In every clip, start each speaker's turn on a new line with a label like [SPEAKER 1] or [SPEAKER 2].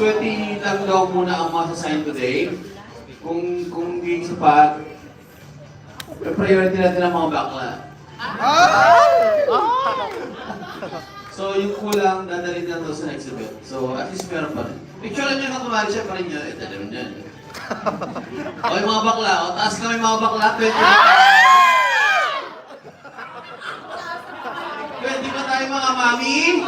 [SPEAKER 1] 20 lang daw muna ang masasign today. Kung hindi sapat, priority natin ang mga bakla. So yung kulang, dadalhin na to sa exhibit. So at least meron pa rin. Picture nyo na kumari siya pa rin nyo. Dadalhin nyo yan. O yung mga bakla, o taas kami mga bakla, 20 ba tayo mga mami?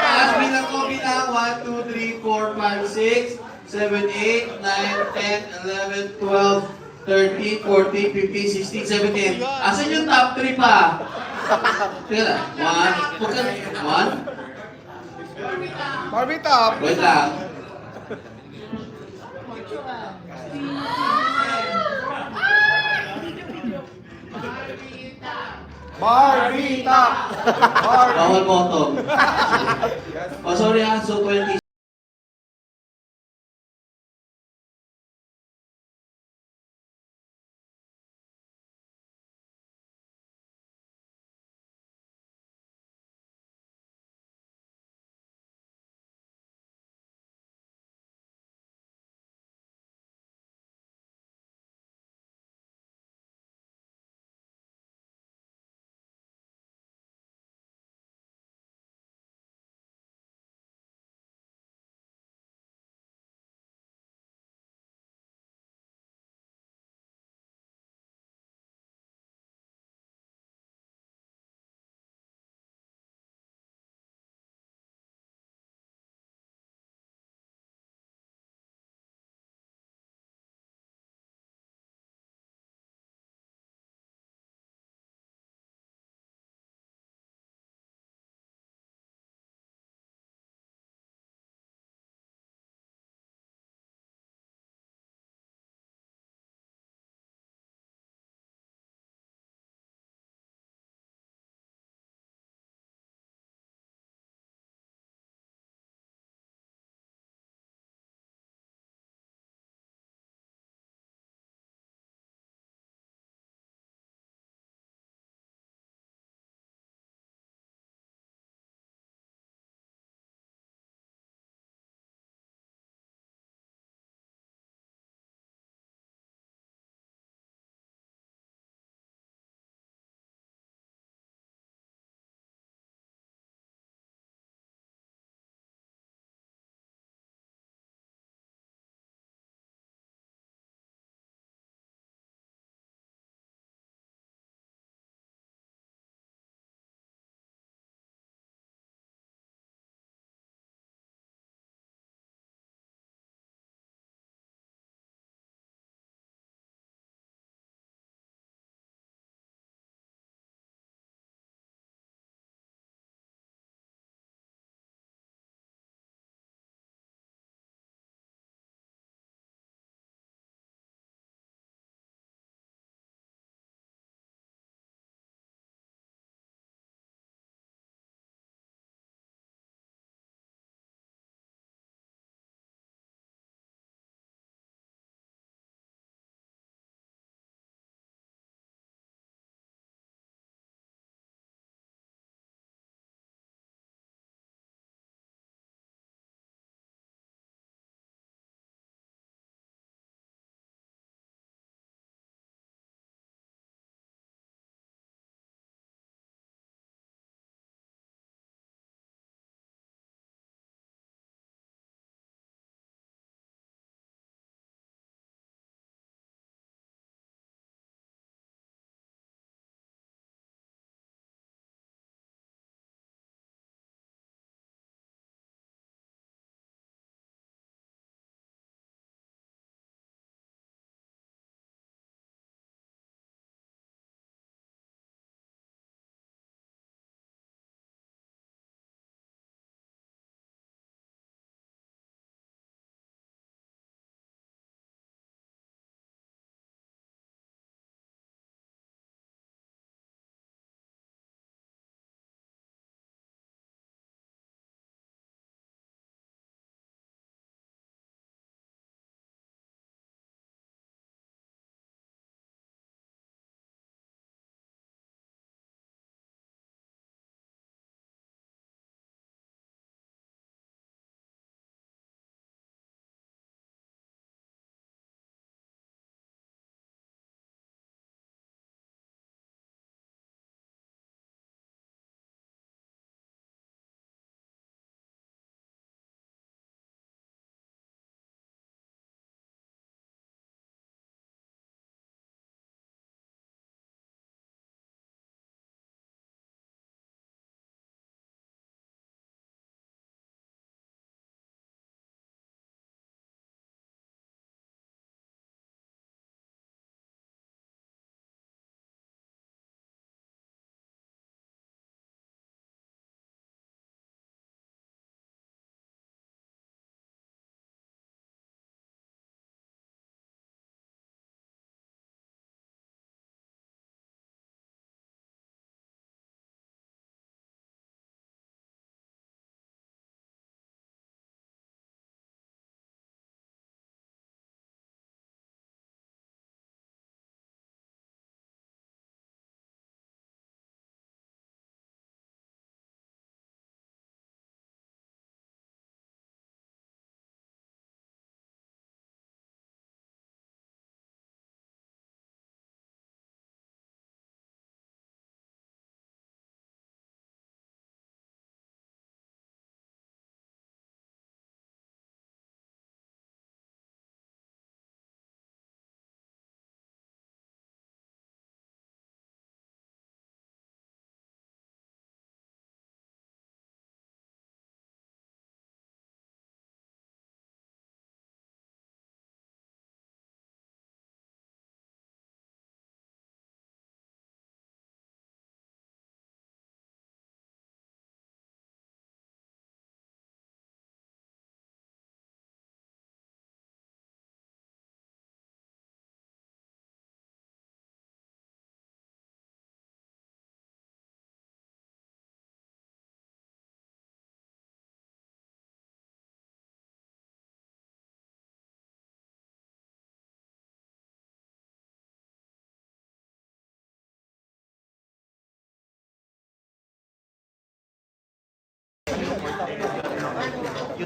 [SPEAKER 1] Taas bilang ko bilang 1, 2, 3, 4, 5, 6, 7, 8, 9, 10, 11, 12, 13, 14, 15, 16, 17. Asan yung top 3 pa? Teka lang. 1?
[SPEAKER 2] Barbie top.
[SPEAKER 1] Wait lang.
[SPEAKER 2] Barbie top.
[SPEAKER 1] Bawal bottom. Oh, sorry ha. So 20.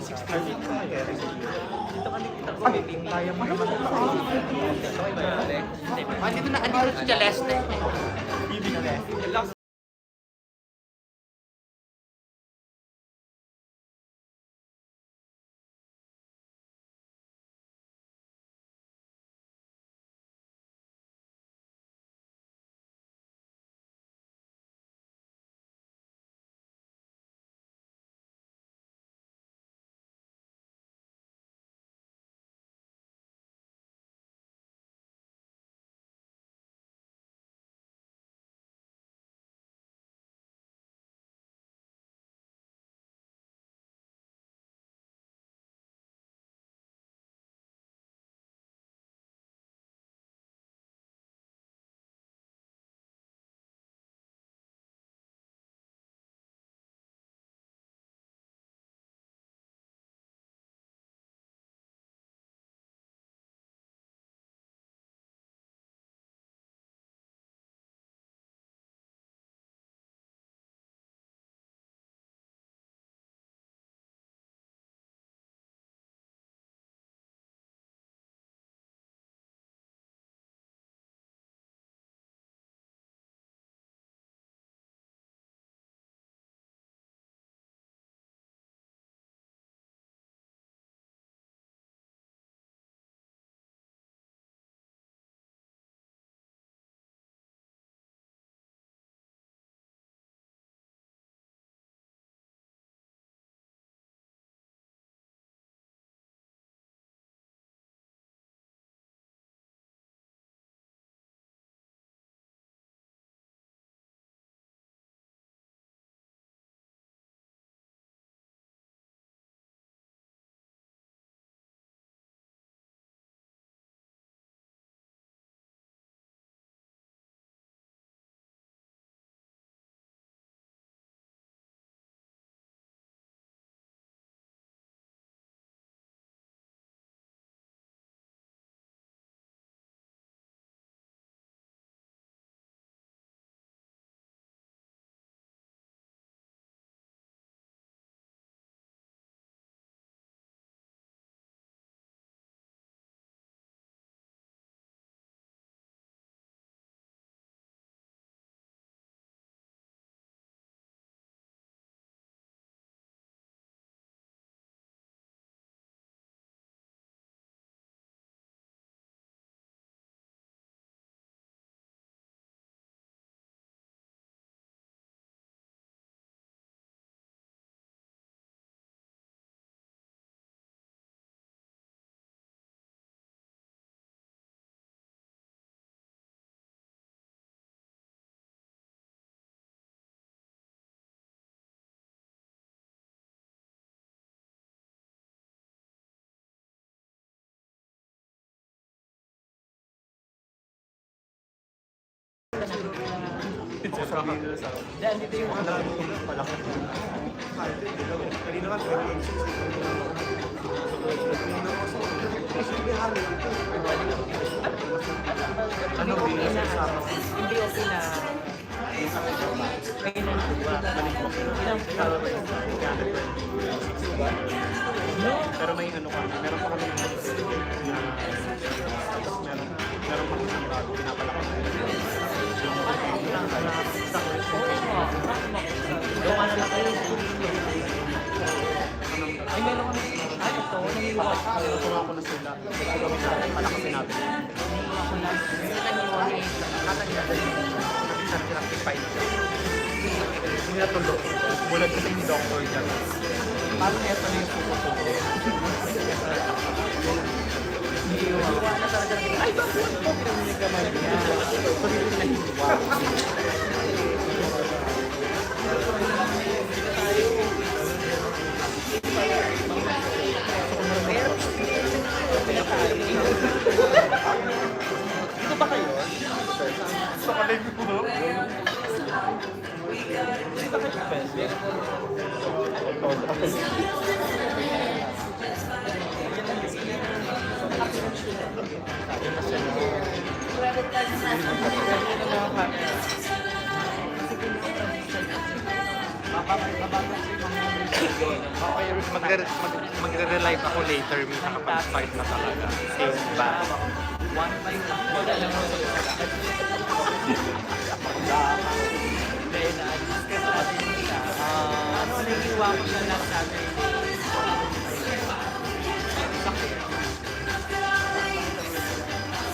[SPEAKER 3] 6:30. Dito kami kita ko meeting. Kaya mo naman. Andito na si Celeste. Bibi na.
[SPEAKER 2] Then, dito yung mga palaki. Kanina ka,
[SPEAKER 3] Ano okay na? Hindi okay na.
[SPEAKER 2] Pero may ano kami, meron pa kami tapos meron pa kami bago pinapalaki.
[SPEAKER 3] Ay, meron kami. Ay, ito. Nangiwak ko.
[SPEAKER 2] Natuwa ko na sila. Kasi kami sa palakasin natin.
[SPEAKER 3] Nangiwak ko lang. Hindi nangiwak eh.
[SPEAKER 2] Nakakaganda din. Kasi sa pinag-fight siya. Hindi natulog. Bulag kasi yung doctor dyan. Parang eto na yung suko-suko.
[SPEAKER 3] Nangiwak na talaga. Ay, bakit po? Pinaminig naman niya.
[SPEAKER 2] Sabi ko na hiwa. Dito ba kayo? Sa kalay mo.
[SPEAKER 3] Dito ka pwede.
[SPEAKER 2] Okay, magre-relive ako later, may nakapag-start na talaga. Same ba?
[SPEAKER 3] One time lang. Then, discuss natin siya. Ano, naiiwa ko siya lang Saturday.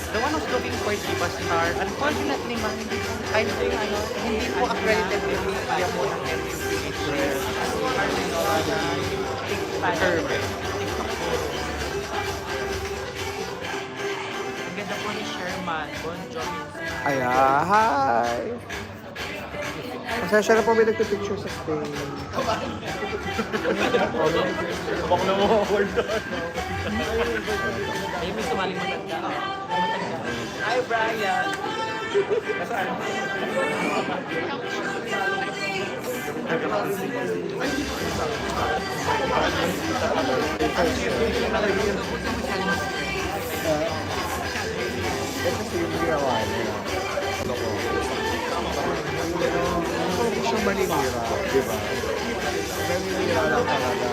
[SPEAKER 2] The one who's looking for Diva Star, unfortunately, hindi po accredited yung media mo ng MUPH. Survey.
[SPEAKER 3] Ang ganda po ni Sherman, Bon Jovi.
[SPEAKER 4] Ayan, hi! Pasensya na po, may nagpipicture sa stage.
[SPEAKER 2] Baka na mo award doon.
[SPEAKER 3] Ay, may sumaling matanda. Hi, Brian!
[SPEAKER 4] Ito kasi yung ginawa niya. Ano ko siya maninira, di ba? Maninira lang talaga.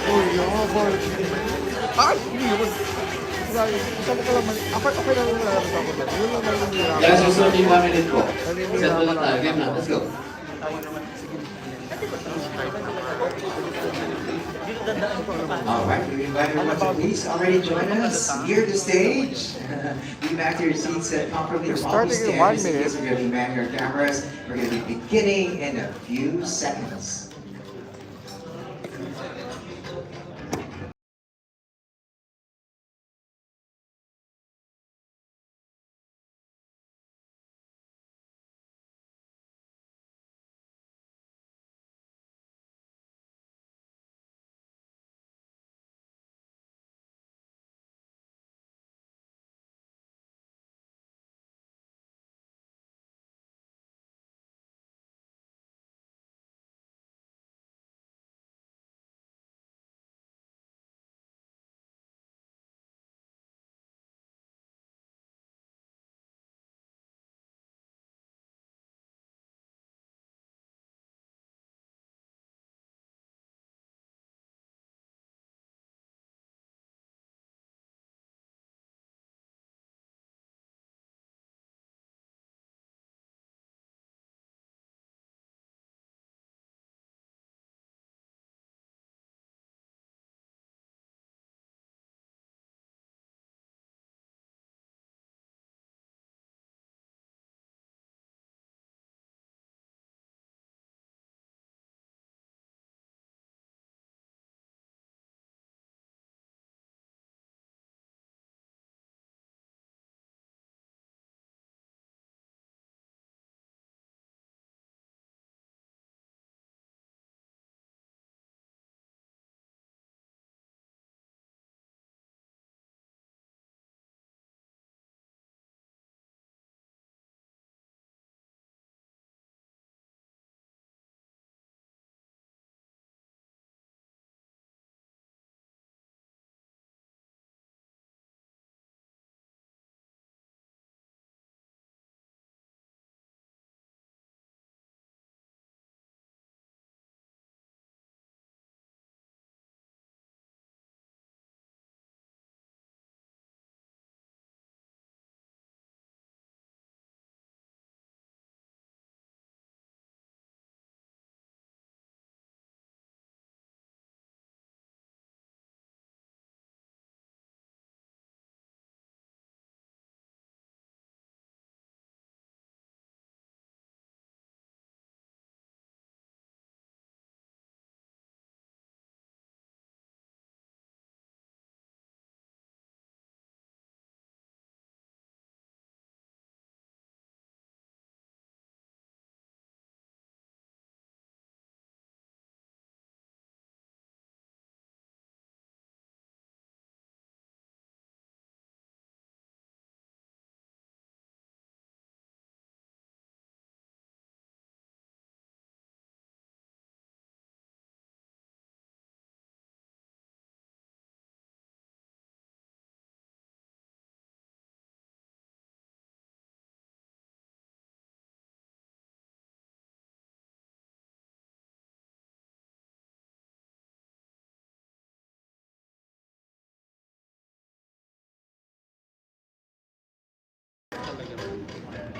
[SPEAKER 4] Uy, yung boy. Ay! Hindi yun. Sabi ko lang, okay lang yung lalabas ako doon. Yun lang maninira.
[SPEAKER 1] Guys, susunod yung 1 minute po.
[SPEAKER 4] Naninira
[SPEAKER 1] Set mo
[SPEAKER 4] ka
[SPEAKER 1] na tayo.
[SPEAKER 4] lang.
[SPEAKER 1] Game na. Let's go.
[SPEAKER 5] All right, we invite everyone to please already join us near the stage. Be back to your seats comfortably.
[SPEAKER 4] We're
[SPEAKER 5] While we
[SPEAKER 4] starting in
[SPEAKER 5] stand,
[SPEAKER 4] 1
[SPEAKER 5] just in
[SPEAKER 4] minute.
[SPEAKER 5] case we're going to be manning our cameras. We're going to be beginning in a few seconds.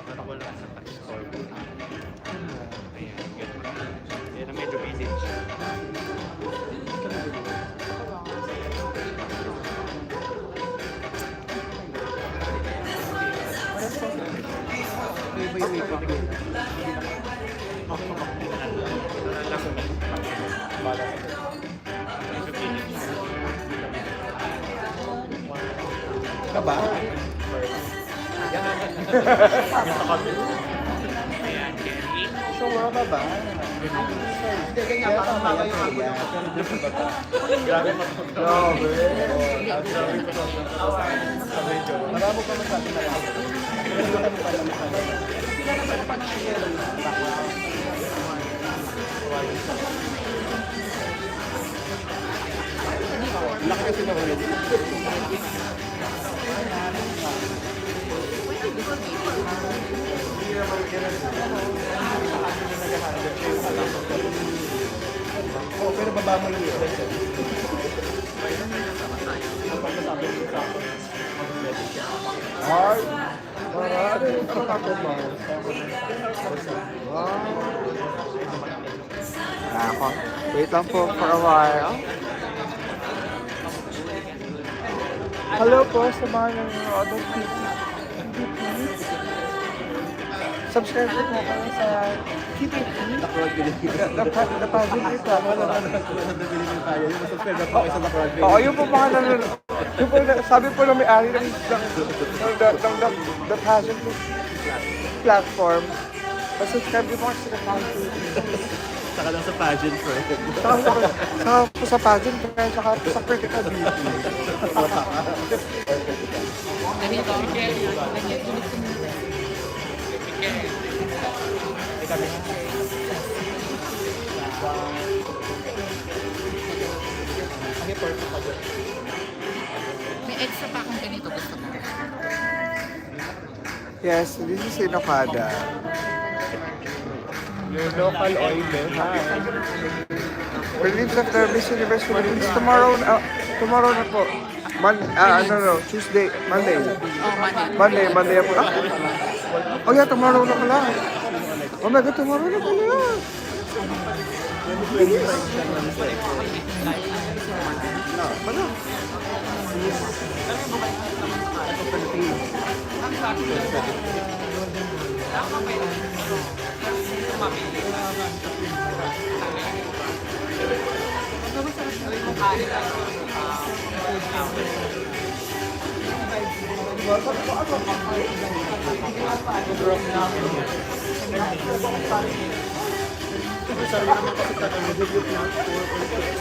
[SPEAKER 2] Natakbo lang sa touch score. Ayan, ganun. Ayan na medyo busy siya.
[SPEAKER 4] Ka ba?
[SPEAKER 2] Ayan, Kelly.
[SPEAKER 4] Sure ka ba? Hindi, ganyan pa tama yung kaya.
[SPEAKER 2] Grabe pa ito.
[SPEAKER 4] Grabe.
[SPEAKER 2] Grabe pa ito.
[SPEAKER 4] Marami pa masabi na lang. Pero kami pa lang masabi. Laki kasi na ulit. Oo, pero baba mo yung Ay! Marami! Ano ka po ba? Ako. Wait lang po for a while. Hello po sa mga nanonood ng TV. Subscribe po po kayo sa TPP. The Pageant Club. Oo, yun po mga nanonood. Yun po, sabi po ng may-ari ng The Pageant platform. Subscribe po kasi sa Pageant.
[SPEAKER 3] Saka lang sa pageant, friend.
[SPEAKER 4] Saka po sa Pageant, saka po sa Critical Beauty.
[SPEAKER 6] May extra pa akong ganito gusto mo.
[SPEAKER 4] Yes, this is Inokada. Your local oil, hi. Prelims of the Miss Universe Philippines tomorrow na po. Tuesday, Monday.
[SPEAKER 6] Oh, money.
[SPEAKER 4] Monday po. Oh yeah, tomorrow na pala. Oh my God, tomorrow na pala. Wala.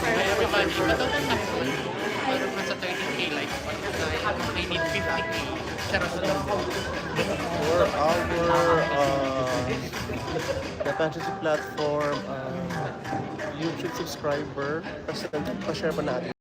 [SPEAKER 2] Hey everybody, matutong na po. Meron pa sa 30k likes pa. I need 50k. Charot lang.
[SPEAKER 3] For our the fantasy platform YouTube subscriber, pa-share pa natin.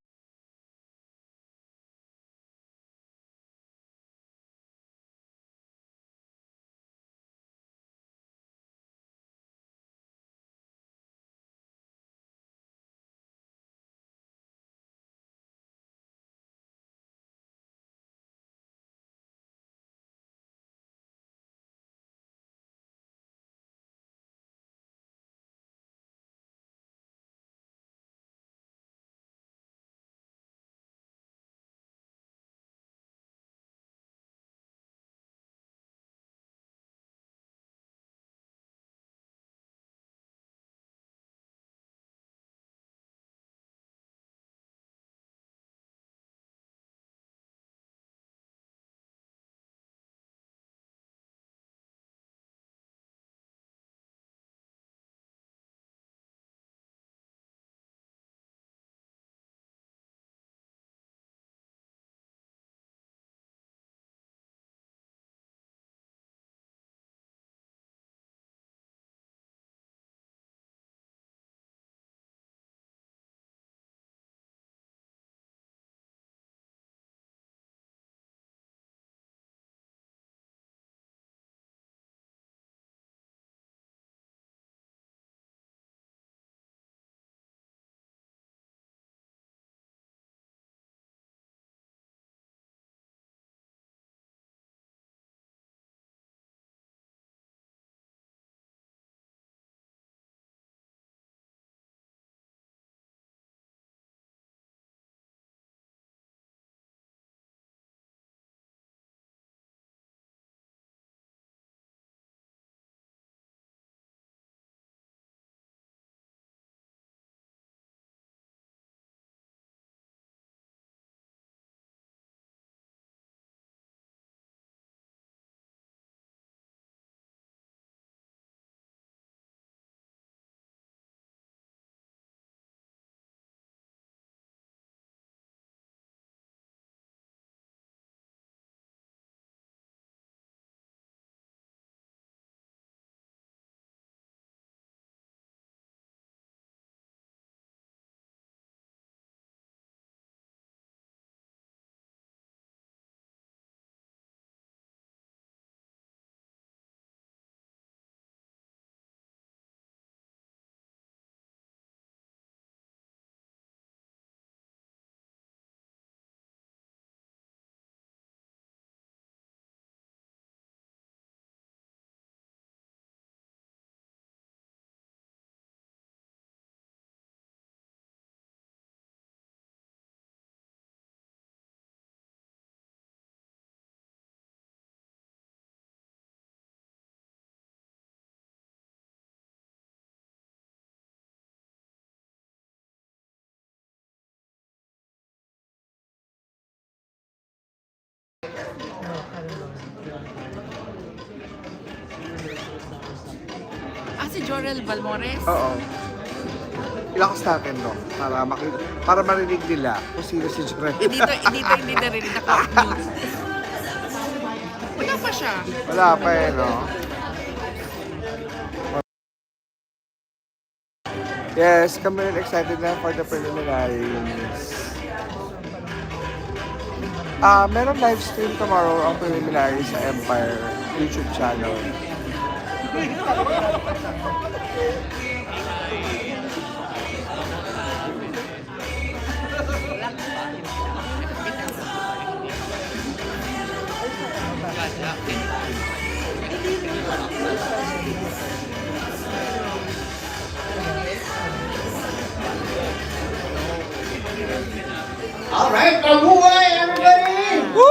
[SPEAKER 6] Ah, si Jorel Balmores?
[SPEAKER 4] Oo. Ilakas natin, no? Para marinig nila kung sino si Jorel.
[SPEAKER 6] Hindi narinig naka-mute. Wala pa siya.
[SPEAKER 4] Wala pa eh, no? Yes, kami rin excited na for the preliminaries. Meron live stream tomorrow ang preliminaries sa Empire YouTube channel.
[SPEAKER 5] All right, mabuhay everybody! Woo!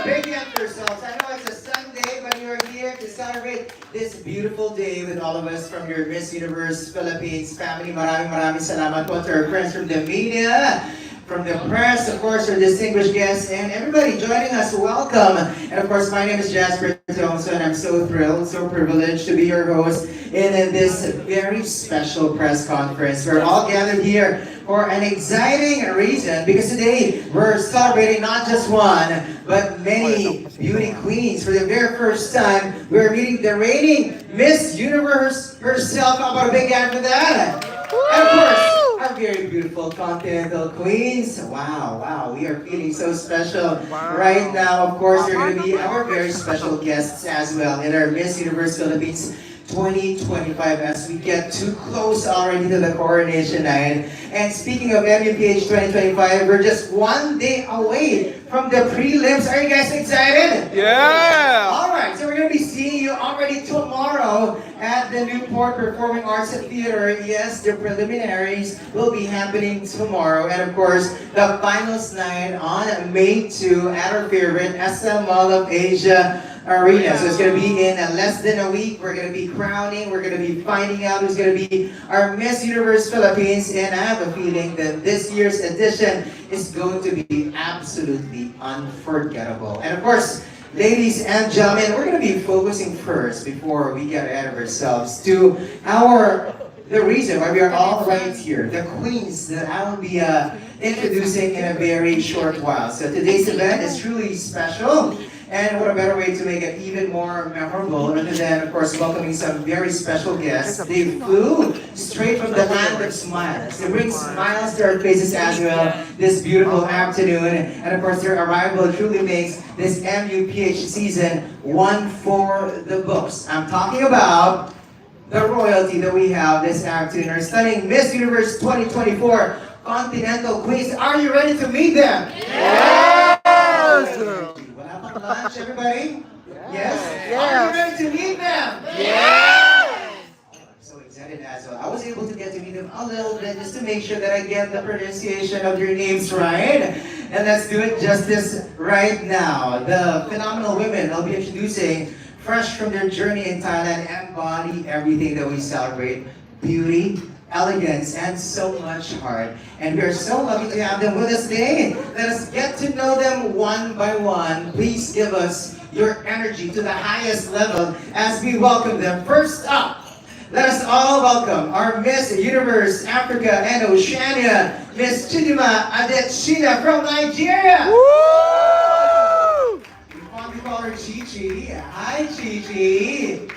[SPEAKER 5] Big up yourselves. I know it's a Sunday, but you're here to celebrate this beautiful day with all of us from your Miss Universe Philippines family. Maraming salamat po to our friends from the media, from the press, of course, our distinguished guests, and everybody joining us. Welcome. And of course, my name is Jasper Thompson. I'm so thrilled, so privileged to be your host in this very special press conference. We're all gathered here for an exciting reason because today we're celebrating not just one, but many beauty queens. For the very first time, we're meeting the reigning Miss Universe herself. How about a big hand for that? And of course, our very beautiful Continental queens. Wow, we are feeling so special right now. Of course, they're going to be our very special guests as well in our Miss Universe Philippines 2025 as we get too close already to the coronation night. And speaking of MUPH 2025, we're just one day away from the prelims. Are you guys excited?
[SPEAKER 4] Yeah!
[SPEAKER 5] Alright, so we're going to be seeing you already tomorrow at the Newport Performing Arts Theater. Yes, the preliminaries will be happening tomorrow. And of course, the finals night on May 2 at our favorite SM Mall of Asia Arena. So it's going to be in less than a week. We're going to be crowning. We're going to be finding out who's going to be our Miss Universe Philippines. And I have a feeling that this year's edition is going to be absolutely unforgettable. And of course, ladies and gentlemen, we're going to be focusing first, before we get ahead of ourselves, to the reason why we are all right here, the queens that I will be introducing in a very short while. So today's event is truly special. And what a better way to make it even more memorable other than, of course, welcoming some very special guests. They flew straight from the land of smiles. They bring smiles to our faces as well this beautiful afternoon. And of course, their arrival truly makes this MUPH season one for the books. I'm talking about the royalty that we have this afternoon, our stunning Miss Universe 2024 Continental Queens. Are you ready to meet them?
[SPEAKER 4] Yes!
[SPEAKER 5] Lunch, everybody? Yes?
[SPEAKER 4] Yes.
[SPEAKER 5] Are you ready to meet them?
[SPEAKER 4] Yes!
[SPEAKER 5] So excited as well. I was able to get to meet them a little bit just to make sure that I get the pronunciation of your names right. And let's do it justice right now. The phenomenal women I'll be introducing, fresh from their journey in Thailand, embody everything that we celebrate. Beauty, elegance, and so much heart. And we are so lucky to have them with us today. Let us get to know them one by one. Please give us your energy to the highest level as we welcome them. First up, let us all welcome our Miss Universe Africa and Oceania, Miss Chidima Adetshina from Nigeria.
[SPEAKER 4] Woo!
[SPEAKER 5] We call her Chi-Chi. Hi, Chi-Chi.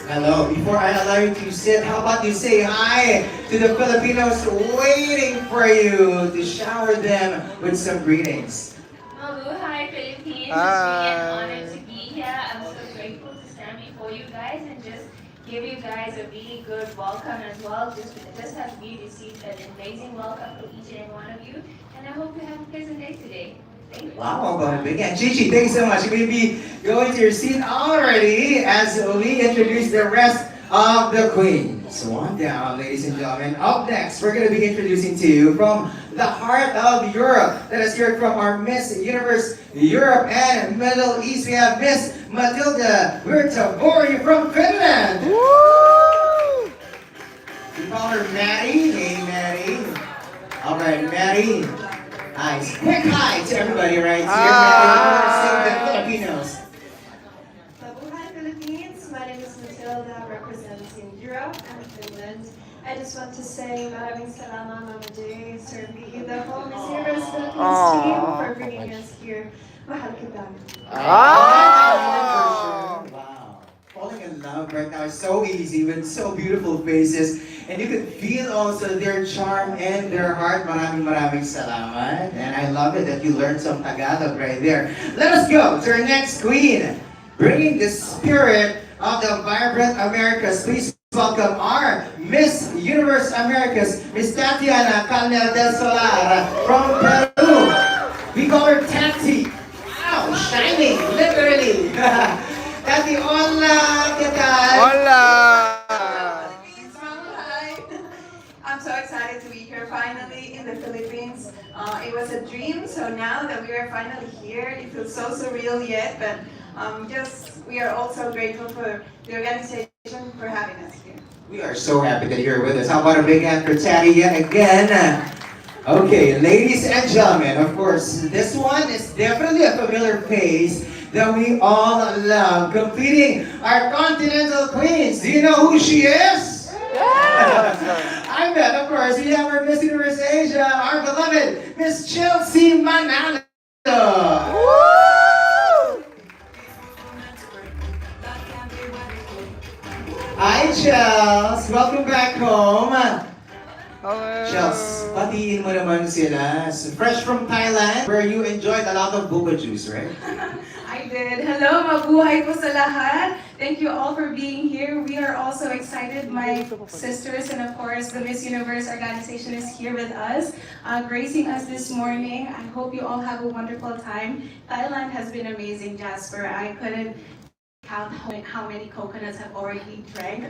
[SPEAKER 5] Hello. Before I allow you to sit, how about you say hi to the Filipinos waiting for you to shower them with some greetings.
[SPEAKER 7] Hi, Philippines. It's really
[SPEAKER 4] Hi.
[SPEAKER 7] an honor to be here. I'm so grateful to stand before you guys and just give you guys a really good welcome as well. Just as we received an amazing welcome from each and one of you. And I hope you have a pleasant day today. Thank you.
[SPEAKER 5] Wow, about a big hand. Chichi, thank you so much. You may be going to your seat already as we introduce the rest of the queens. One down, ladies and gentlemen. Up next, we're going to be introducing to you from the heart of Europe. Let us hear it from our Miss Universe Europe and Middle East. We have Miss Matilda Virtavori from Finland.
[SPEAKER 4] Woo!
[SPEAKER 5] We call her Maddie. Hey, Maddie. All right, Maddie. Nice. Quick hi to everybody right here. Sing the Filipinos.
[SPEAKER 8] Hi Philippines, my name is Matilda, representing Europe and Finland. I just want to say maraming salamat Mama J, Sir B, the whole Miss Universe Philippines team for bringing us here. Mahal kita.
[SPEAKER 5] Wow. Falling in love right now is so easy with so beautiful faces. And you could feel also their charm and their heart. Maraming salamat. And I love it that you learned some Tagalog right there. Let us go to our next queen. Bringing the spirit of the vibrant Americas. Please welcome our Miss Universe Americas, Miss Tatiana Calnel del Solar from Peru. We call her Tati. Wow, shining, literally. Tati, hola, ¿qué tal?
[SPEAKER 4] Hola!
[SPEAKER 8] Hi. I'm so excited to be here finally in the Philippines. It was a dream, so now that we are finally here, it feels so surreal yet, but we are also grateful for the organization for having us here.
[SPEAKER 5] We are so happy that you're with us. How about a big hand for Tati yet again? Okay, ladies and gentlemen, of course, this one is definitely a familiar face that we all love. Completing our Continental Queens. Do you know who she is? I bet, of course, we have our Miss Universe Asia, our beloved Miss Chelsea Manalo. Hi, Chels! Welcome back home. Chels, patiin mo naman sila. Fresh from Thailand, where you enjoyed a lot of boba juice, right?
[SPEAKER 8] I did. Hello, mabuhay po sa lahat. Thank you all for being here. We are also excited. My sisters and of course the Miss Universe organization is here with us, gracing us this morning. I hope you all have a wonderful time. Thailand has been amazing, Jasper. I couldn't count how many coconuts have already drank.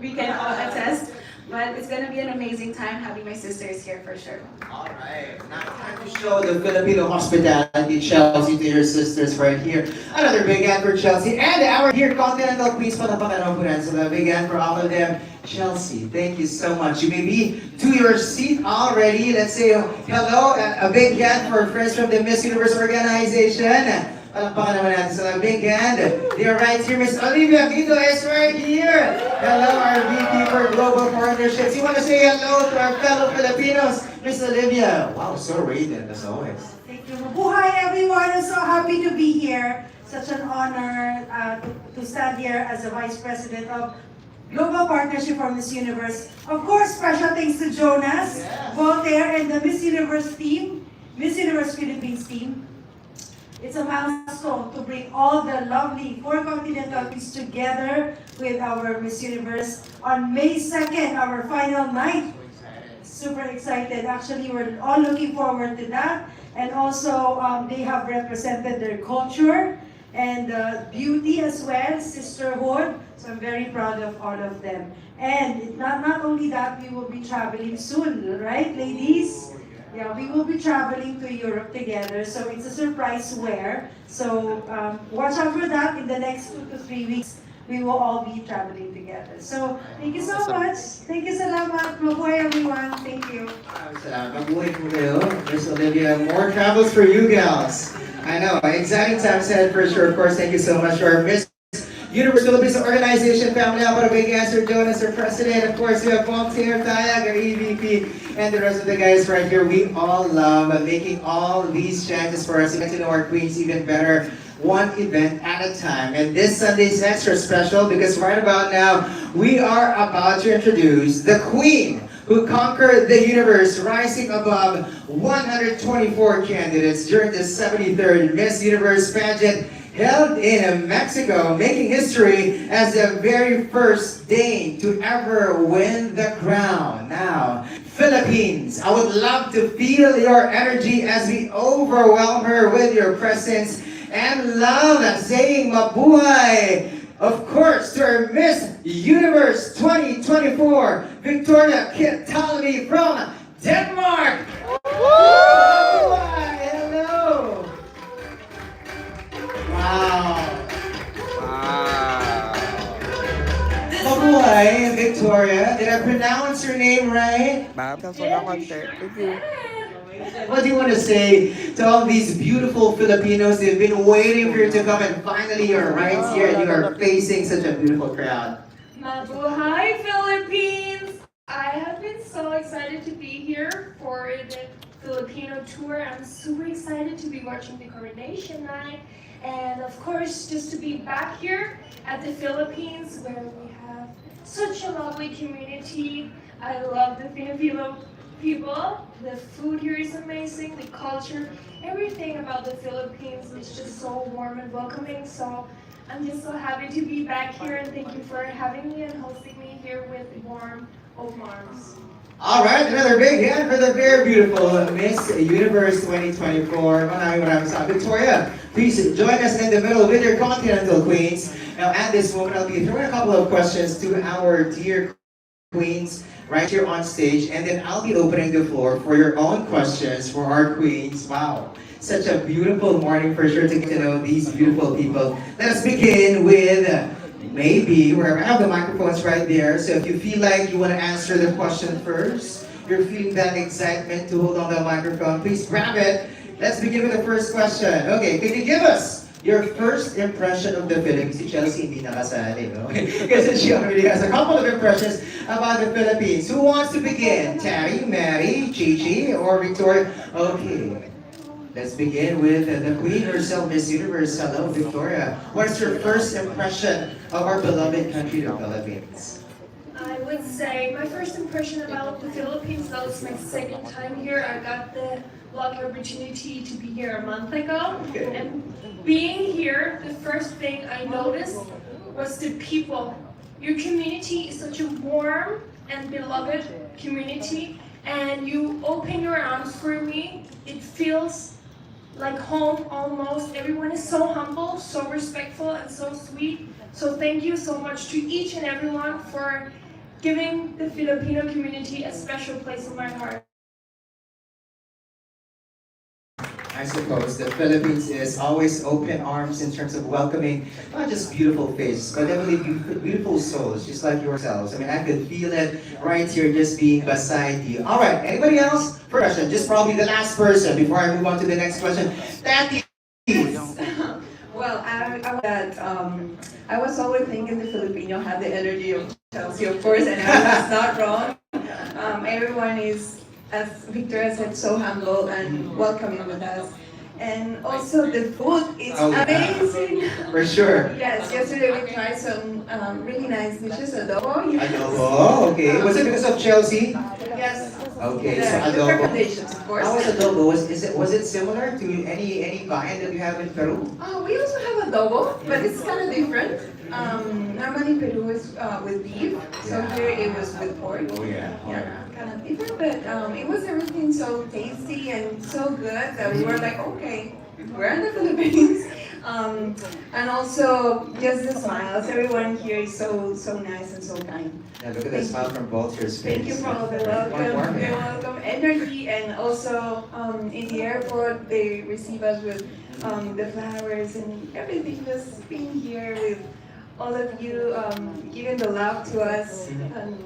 [SPEAKER 8] We can all attest. But it's going to be an amazing time having my sisters here for sure.
[SPEAKER 5] All right, now time to show the Filipino hospitality, Chelsea, to your sisters right here. Another big hand for Chelsea and our here Continental Queens. Palapakan po natin. So a big hand for all of them. Chelsea, thank you so much. You may be to your seat already. Let's say hello and a big hand for friends from the Miss Universe organization. Palapakan naman natin sa big hand. They are right here. Miss Olivia Vito is right here. Hello, our VP for Global Partnerships. You want to say hello to our fellow Filipinos? Miss Olivia. Wow, so radiant as always.
[SPEAKER 9] Thank you. Mabuhay everyone. I'm so happy to be here. Such an honor to stand here as the Vice President of Global Partnership for Miss Universe. Of course, special thanks to Jonas, Voltaire, and the Miss Universe team, Miss Universe Philippines team. It's a milestone to bring all the lovely 4 Continental Queens together with our Miss Universe on May 2nd, our final night. Super excited. Actually, we're all looking forward to that. And also, they have represented their culture and beauty as well, sisterhood. So I'm very proud of all of them. And not only that, we will be traveling soon, right, ladies? Yeah, we will be traveling to Europe together, so it's a surprise where. So watch out for that. In the next 2 to 3 weeks, we will all be traveling together. So thank you so much. Thank you, salamat. Mabuhay everyone. Thank you.
[SPEAKER 5] Salamat. Mabuhay po kayo. Miss Olivia, more travels for you gals. I know, exciting times ahead for sure. Of course, thank you so much for our Miss Universe Philippines organization family. How about a big answer, Jonas, our president. Of course, we have Voltaire, Tayag, our EVP, and the rest of the guys right here. We all love making all these chances for us to get to know our queens even better, one event at a time. And this Sunday is extra special because right about now, we are about to introduce the queen who conquered the universe, rising above 124 candidates during the 73rd Miss Universe pageant held in Mexico, making history as the very first Dane to ever win the crown. Now, Philippines, I would love to feel your energy as we overwhelm her with your presence and love, saying mabuhay. Of course, to our Miss Universe 2024, Victoria Kittalvi from Denmark. Mabuhay! Hello! Wow! Mabuhay, Victoria. Did I pronounce your name right?
[SPEAKER 4] Ma'am, kaso lang konti. Thank you.
[SPEAKER 5] What do you want to say to all these beautiful Filipinos? They've been waiting for you to come, and finally you're right here and you are facing such a beautiful crowd.
[SPEAKER 8] Mabuhay, Philippines! I have been so excited to be here for the Filipino tour. I'm super excited to be watching the coronation night. And of course, just to be back here at the Philippines where we have such a lovely community. I love the Filipino people. The food here is amazing, the culture, everything about the Philippines is just so warm and welcoming. So I'm just so happy to be back here, and thank you for having me and hosting me here with warm open arms.
[SPEAKER 5] All right, another big hand for the very beautiful Miss Universe 2024. Maraming salamat. Victoria, please join us in the middle with your Continental Queens. Now, at this moment, I'll be throwing a couple of questions to our dear queens right here on stage, and then I'll be opening the floor for your own questions for our queens. Wow, such a beautiful morning for sure to get to know these beautiful people. Let us begin with maybe wherever I have the microphones right there. So if you feel like you want to answer the question first, you're feeling that excitement to hold on the microphone, please grab it. Let's begin with the first question. Okay, can you give us your first impression of the Philippines? Si Chelsea hindi nakasali, no? Because she already has a couple of impressions about the Philippines. Who wants to begin? Terry, Mary, Chichi, or Victoria? Okay. Let's begin with the Queen herself, Miss Universe. Hello, Victoria. What's your first impression of our beloved country, the Philippines?
[SPEAKER 8] I would say my first impression about the Philippines, that was my second time here. I got the lucky opportunity to be here a month ago. And being here, the first thing I noticed was the people. Your community is such a warm and beloved community, and you open your arms for me. It feels like home almost. Everyone is so humble, so respectful, and so sweet. So thank you so much to each and everyone for giving the Filipino community a special place in my heart.
[SPEAKER 5] I suppose the Philippines is always open arms in terms of welcoming not just beautiful faces, but definitely beautiful souls, just like yourselves. I mean, I could feel it right here just being beside you. All right, anybody else? First question, just probably the last person before I move on to the next question. Tati.
[SPEAKER 10] Well, I was always thinking the Filipino had the energy of Chelsea, of course, and I was not wrong. Everyone is, as Victoria said, so humble and welcoming with us. And also the food is amazing.
[SPEAKER 5] For sure.
[SPEAKER 10] Yes, yesterday we tried some really nice dishes, adobo.
[SPEAKER 5] Adobo, okay. Was it because of Chelsea?
[SPEAKER 10] Yes.
[SPEAKER 5] Okay,
[SPEAKER 10] The
[SPEAKER 5] so adobo.
[SPEAKER 10] recommendations, of course.
[SPEAKER 5] How was adobo? Was it similar to any viand that you have in Peru?
[SPEAKER 10] We also have adobo, but it's kind of different. Normally Peru is with beef, so here it was with pork.
[SPEAKER 5] Oh yeah.
[SPEAKER 10] Yeah, kind of different, but it was everything so tasty and so good that we were like, okay, we're in the Philippines. And also just the smiles. Everyone here is so nice and so kind.
[SPEAKER 5] Yeah, look at that smile from both your
[SPEAKER 10] Thank you
[SPEAKER 5] faces.
[SPEAKER 10] for all the welcome, the welcome energy, and also in the airport they receive us with the flowers and everything. Just being here with all of you, giving the love to us.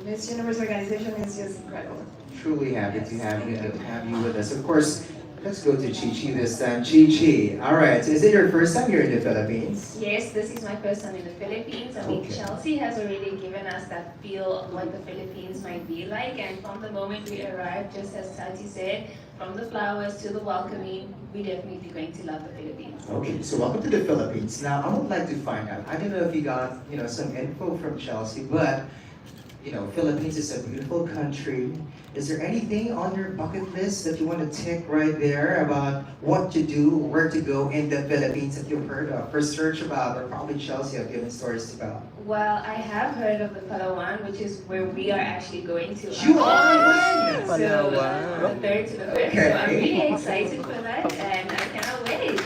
[SPEAKER 10] Miss Universe organization is just incredible.
[SPEAKER 5] Truly happy to have you with us. Of course, let's go to Chichi this time. Chichi, all right. So is it your first time here in the Philippines?
[SPEAKER 7] Yes, this is my first time in the Philippines. I mean,
[SPEAKER 5] Okay.
[SPEAKER 7] Chelsea has already given us that feel of what the Philippines might be like. And from the moment we arrived, just as Tati said, from the flowers to the welcoming, we're definitely going to love the Philippines.
[SPEAKER 5] Okay, so welcome to the Philippines. Now, I would like to find out. I don't know if you got some info from Chelsea, but Philippines is a beautiful country. Is there anything on your bucket list that you want to tick right there about what to do, where to go in the Philippines that you've heard of, research about, or probably Chelsea have given stories about?
[SPEAKER 7] Well, I have heard of the Palawan, which is where we are actually going to.
[SPEAKER 5] You are?
[SPEAKER 7] So, the third to the fifth.
[SPEAKER 5] Okay.
[SPEAKER 7] So I'm really excited for that, and I cannot wait.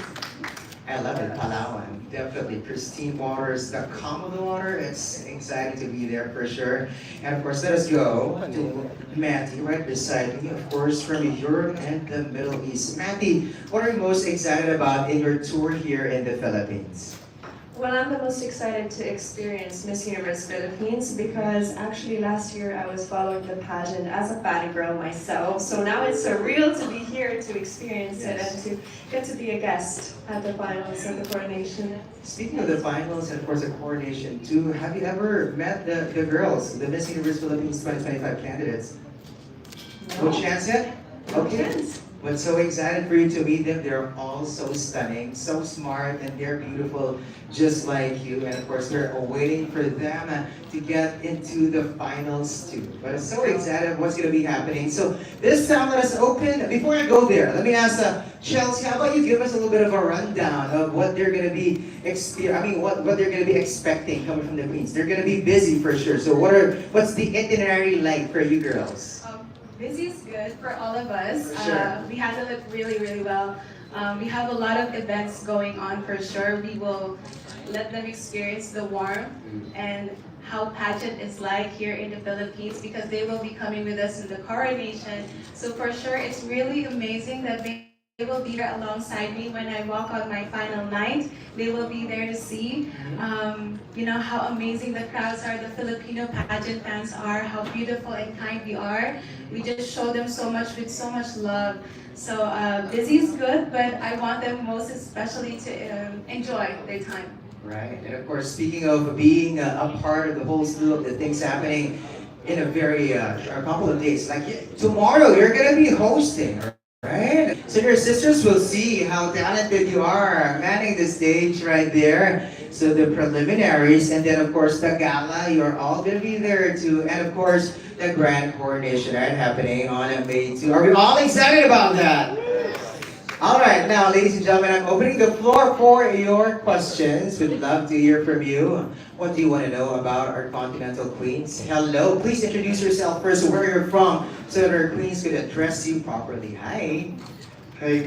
[SPEAKER 5] I love it, Palawan. Definitely pristine waters, the calm of the water. It's exciting to be there for sure. And of course, let us go to Matty right beside me, of course, from Europe and the Middle East. Matty, what are you most excited about in your tour here in the Philippines?
[SPEAKER 10] Well, I'm the most excited to experience Miss Universe Philippines because actually last year I was following the pageant as a fatty girl myself. So now it's surreal to be here to experience it and to get to be a guest at the finals and the coronation.
[SPEAKER 5] Speaking of the finals and of course the coronation too, have you ever met the girls, the Miss Universe Philippines 2025 candidates? No chance yet? Okay. But so excited for you to meet them. They're all so stunning, so smart, and they're beautiful just like you. And of course, we're waiting for them to get into the finals too. But I'm so excited what's going to be happening. So this time, let us open. Before I go there, let me ask Chelsea, how about you give us a little bit of a rundown of what they're going to be what they're going to be expecting coming from the Queens. They're going to be busy for sure. So what's the itinerary like for you girls?
[SPEAKER 8] Busy is good for all of us.
[SPEAKER 5] For sure.
[SPEAKER 8] We handle it really, really well. We have a lot of events going on for sure. We will let them experience the warmth and how pageant is like here in the Philippines because they will be coming with us in the coronation. So for sure, it's really amazing that they will be there alongside me when I walk on my final night. They will be there to see, how amazing the crowds are, the Filipino pageant fans are, how beautiful and kind we are. We just show them so much with so much love. So busy is good, but I want them most especially to enjoy their time.
[SPEAKER 5] Right, and of course, speaking of being a part of the whole slew of the things happening in a couple of days, like tomorrow, you're gonna be hosting. Right? So your sisters will see how talented you are manning the stage right there. So the preliminaries and then of course the gala, you're all gonna be there too. And of course the grand coronation happening on May 2. Are we all excited about that? Alright, now ladies and gentlemen, I'm opening the floor for your questions. We'd love to hear from you. What do you want to know about our Continental Queens? Hello, please introduce yourself first, where you're from, so that our queens could address you properly. Hi.
[SPEAKER 11] Hi,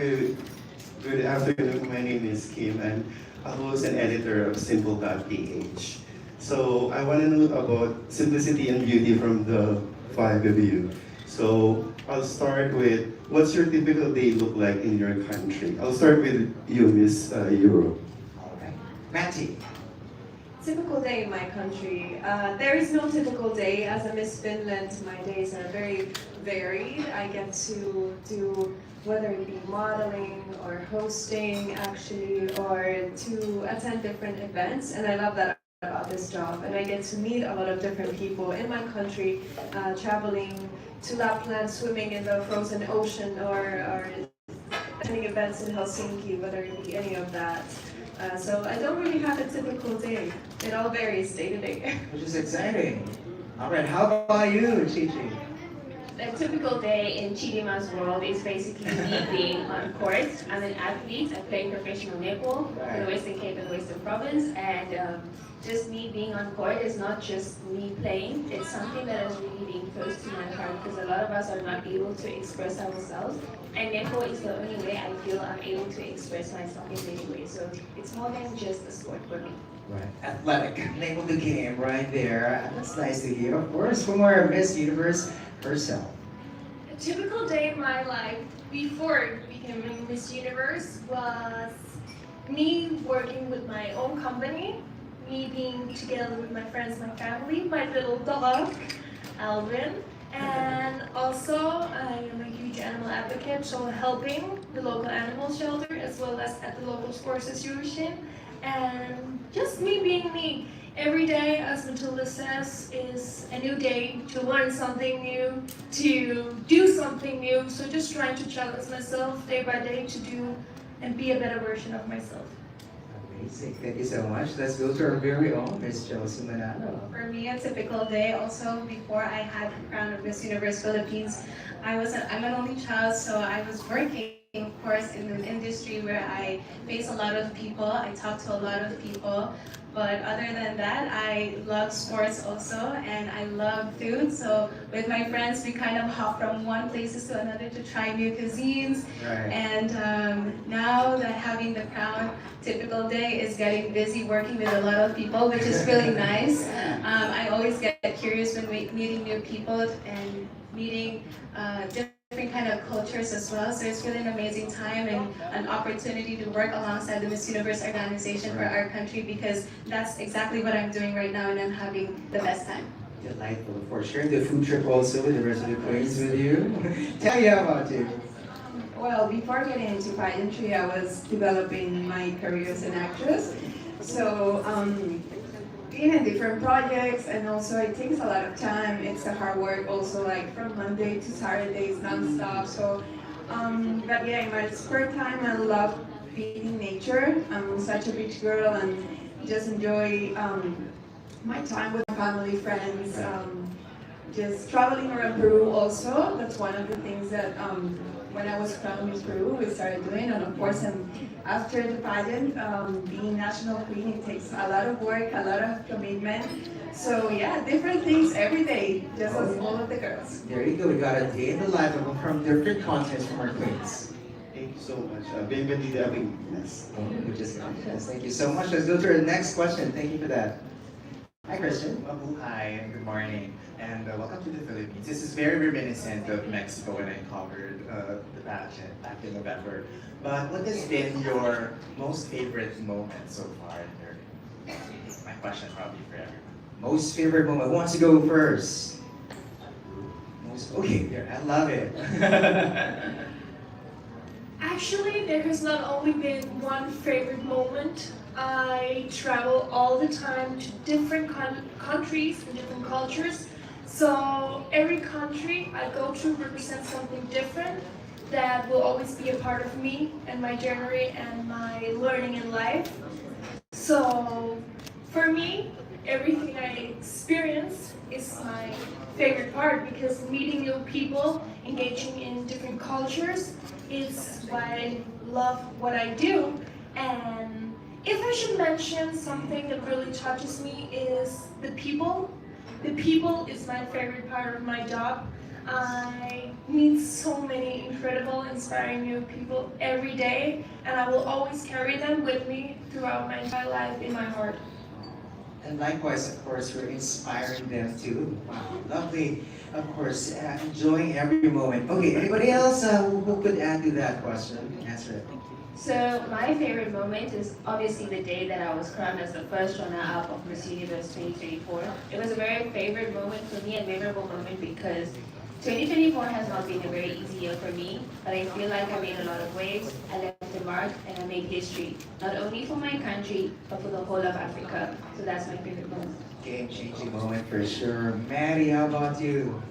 [SPEAKER 11] good afternoon. My name is Kim. I'm a host and editor of Simple.ph. So I want to know about simplicity and beauty from the five of you. So I'll start with, what's your typical day look like in your country? I'll start with you, Miss Euro.
[SPEAKER 5] All right. Matty.
[SPEAKER 10] Typical day in my country. There is no typical day. As a Miss Finland, my days are very varied. I get to do whether it be modeling or hosting actually, or to attend different events, and I love that about this job. And I get to meet a lot of different people in my country, traveling to Lapland, swimming in the frozen ocean, or attending events in Helsinki, whether it be any of that. So I don't really have a typical day. It all varies day to day.
[SPEAKER 5] Which is exciting. All right, how about you, Chichi?
[SPEAKER 7] A typical day in Chidima's world is basically me being on court. I'm an athlete. I play professional netball for the Western Cape and Western Province, and just me being on court is not just me playing. It's something that is really being close to my heart because a lot of us are not able to express ourselves, and netball is the only way I feel I'm able to express myself in any way. So it's more than just a sport for me.
[SPEAKER 5] Right. Athletic. Name of the game right there. That's nice to hear. Of course, from our Miss Universe herself.
[SPEAKER 12] A typical day in my life before becoming Miss Universe was me working with my own company, me being together with my friends, my family, my little dog, Alvin, and also I am a huge animal advocate, so helping the local animal shelter as well as at the local sports association, and just me being me. Every day, as Matilda says, is a new day to learn something new, to do something new. So just trying to challenge myself day by day to do and be a better version of myself.
[SPEAKER 5] Amazing. Thank you so much. Let's go to our very own Miss Chelsea Manalo.
[SPEAKER 8] For me, a typical day also before I had the crown of Miss Universe Philippines, I'm an only child, so I was working, of course, in an industry where I face a lot of people. I talk to a lot of people. But other than that, I love sports also, and I love food. So with my friends, we kind of hop from one places to another to try new cuisines.
[SPEAKER 5] Right.
[SPEAKER 8] And now that having the crown, typical day is getting busy working with a lot of people, which is really nice. I always get curious when meeting new people and meeting different different kind of cultures as well. So it's really an amazing time and an opportunity to work alongside the Miss Universe organization for our country, because that's exactly what I'm doing right now, and I'm having the best time.
[SPEAKER 5] Delightful, for sure. The food trip also with the rest of the queens with you. Tell you about you.
[SPEAKER 10] Well, before getting into pageantry, I was developing my career as an actress. So, being in different projects, and also it takes a lot of time. It's a hard work also, like from Monday to Saturdays, non-stop. So, but yeah, in my spare time, I love being in nature. I'm such a beach girl and just enjoy my time with family, friends. Just traveling around Peru also. That's one of the things that when I was crowned Miss Peru, we started doing. And of course, after the pageant, being national queen, it takes a lot of work, a lot of commitment. So yeah, different things every day, just as all of the girls.
[SPEAKER 5] There you go. We got a day in the life of them from different contents from our queens.
[SPEAKER 11] Thank you so much. Bienvenida a Pilipinas.
[SPEAKER 5] Which is yes. Thank you so much. Let's go to our next question. Thank you for that. Hi, Christian.
[SPEAKER 13] Hi, and good morning, and welcome to the Philippines. This is very reminiscent of Mexico when I covered the pageant back in November. But what has been your most favorite moment so far in your My question probably for everyone.
[SPEAKER 5] Most favorite moment. Who wants to go first? Okay, I love it.
[SPEAKER 12] Actually, there has not only been one favorite moment. I travel all the time to different countries and different cultures. So every country I go to represents something different that will always be a part of me and my journey and my learning in life. So for me, everything I experience is my favorite part, because meeting new people, engaging in different cultures is why I love what I do. And if I should mention something that really touches me is the people. The people is my favorite part of my job. I meet so many incredible, inspiring new people every day, and I will always carry them with me throughout my entire life in my heart.
[SPEAKER 5] And likewise, of course, we're inspiring them too. Wow, lovely. Of course, enjoying every moment. Okay, anybody else who could add to that question? Answer it.
[SPEAKER 7] So my favorite moment is obviously the day that I was crowned as the first runner-up of Miss Universe 2024. It was a very favorite moment for me, and memorable moment, because 2024 has not been a very easy year for me, but I feel like I made a lot of waves, I left a mark, and I made history, not only for my country, but for the whole of Africa. So that's my favorite moment.
[SPEAKER 5] Game-changing moment for sure. Maddie, how about you?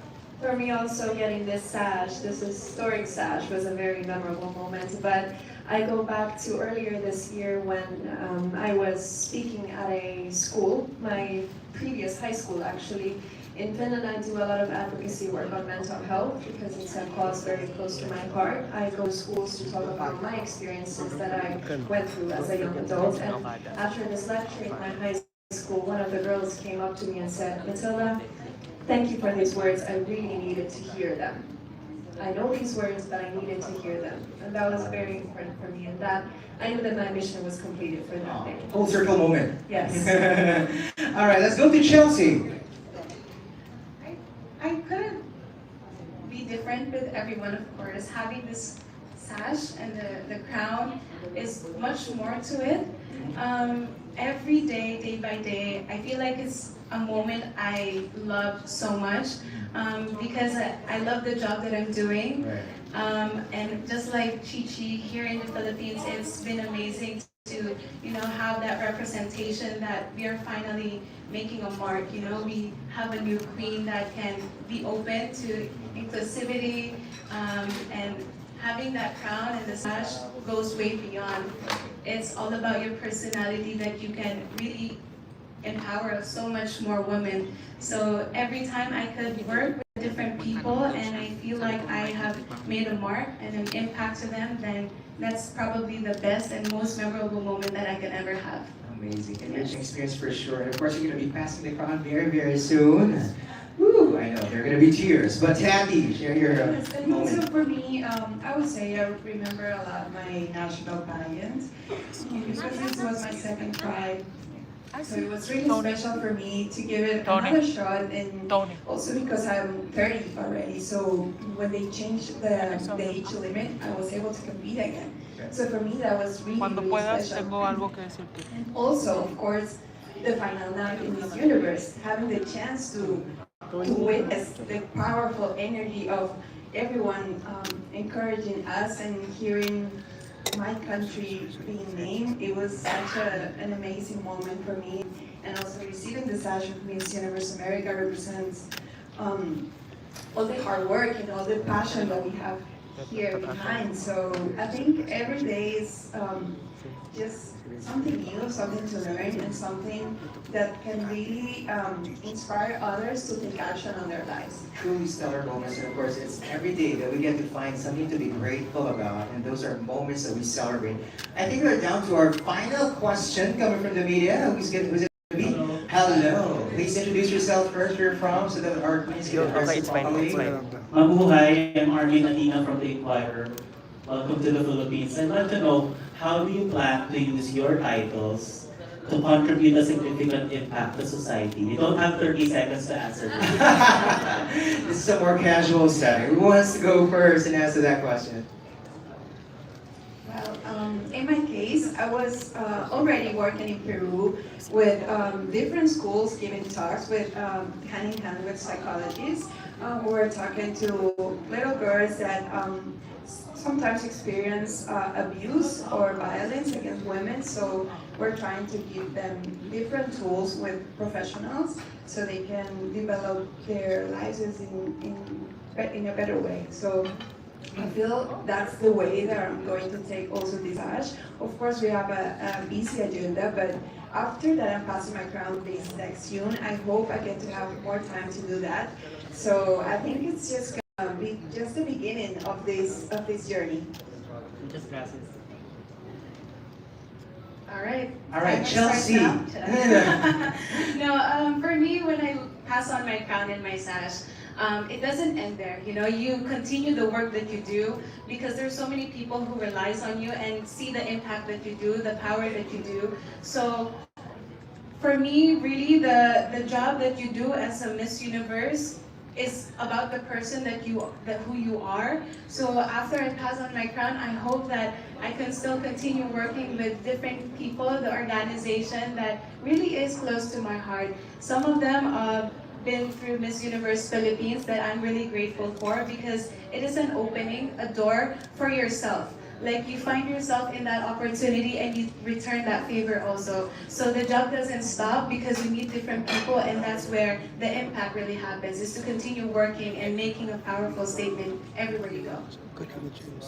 [SPEAKER 10] For me also, getting this sash, this historic sash, was a very memorable moment. But I go back to earlier this year when I was speaking at a school, my previous high school actually. In Finland, I do a lot of advocacy work on mental health because it's a cause very close to my heart. I go to schools to talk about my experiences that I went through as a young adult. And after this lecture in my high school, one of the girls came up to me and said, "Matilda, thank you for these words. I really needed to hear them. I know these words, but I needed to hear them." And that was very important for me. And that I knew that my mission was completed for that day.
[SPEAKER 5] Full circle moment.
[SPEAKER 10] Yes.
[SPEAKER 5] All right, let's go to Chelsea.
[SPEAKER 8] I couldn't be different with everyone, of course. Having this sash and the crown is much more to it. Every day, day by day, I feel like it's a moment I love so much because I love the job that I'm doing. And just like Chi-Chi here in the Philippines, it's been amazing to have that representation that we are finally making a mark. We have a new queen that can be open to inclusivity, and having that crown and the sash goes way beyond. It's all about your personality that you can really empower so much more women. So every time I could work with different people and I feel like I have made a mark and an impact to them, then that's probably the best and most memorable moment that I could ever have.
[SPEAKER 5] Amazing, enriching experience for sure. And of course, you're going to be passing the crown very, very soon. Woo, I know, there are going to be tears. But Tati, share your
[SPEAKER 10] Yes, and
[SPEAKER 5] moment.
[SPEAKER 10] also for me, I would say I remember a lot my national pageant because this was my second pride. So it was really special for me to give it another shot, and also because I'm 30 already. So when they changed the age limit, I was able to compete again. So for me, that was really,
[SPEAKER 2] Cuando
[SPEAKER 10] really
[SPEAKER 2] puedas,
[SPEAKER 10] special.
[SPEAKER 2] tengo algo que decirte.
[SPEAKER 10] And also, of course, the final night in Miss Universe, having the chance to witness the powerful energy of everyone encouraging us and hearing my country being named, it was such an amazing moment for me. And also receiving the sash of Miss Universe America represents all the hard work and all the passion that we have here behind. So I think every day is just something new, something to learn, and something that can really inspire others to take action on their lives.
[SPEAKER 5] Truly stellar moments, and of course, it's every day that we get to find something to be grateful about, and those are moments that we celebrate. I think we're down to our final question coming from the media. Who's it going to be? Hello. Please introduce yourself first, where you're from, so that our queens can address you properly.
[SPEAKER 14] Mabuhay, I'm Armin Atina from the Inquirer. Welcome to the Philippines. I'd like to know, how do you plan to use your titles to contribute a significant impact to society? You don't have 30 seconds to answer this.
[SPEAKER 5] This is a more casual setting. Who wants to go first and answer that question?
[SPEAKER 10] Well, in my case, I was already working in Peru with different schools giving talks with hand in hand with psychologists who were talking to little girls that sometimes experience abuse or violence against women. So we're trying to give them different tools with professionals so they can develop their lives in a better way. So I feel that's the way that I'm going to take also this ASH. Of course, we have a busy agenda, but after that I'm passing my crown this next June, I hope I get to have more time to do that. So I think it's just gonna be just the beginning of this journey.
[SPEAKER 14] Muchas gracias.
[SPEAKER 8] All right.
[SPEAKER 5] All right,
[SPEAKER 8] I'm gonna
[SPEAKER 5] Chelsea.
[SPEAKER 8] start now. No, for me, when I pass on my crown and my sash, it doesn't end there. You know, you continue the work that you do because there's so many people who relies on you and see the impact that you do, the power that you do. So for me, really, the job that you do as a Miss Universe is about the person who you are. So after I pass on my crown, I hope that I can still continue working with different people, the organization that really is close to my heart. Some of them been through Miss Universe Philippines that I'm really grateful for because it is an opening, a door for yourself. Like you find yourself in that opportunity and you return that favor also. So the job doesn't stop because we meet different people, and that's where the impact really happens, is to continue working and making a powerful statement everywhere you go.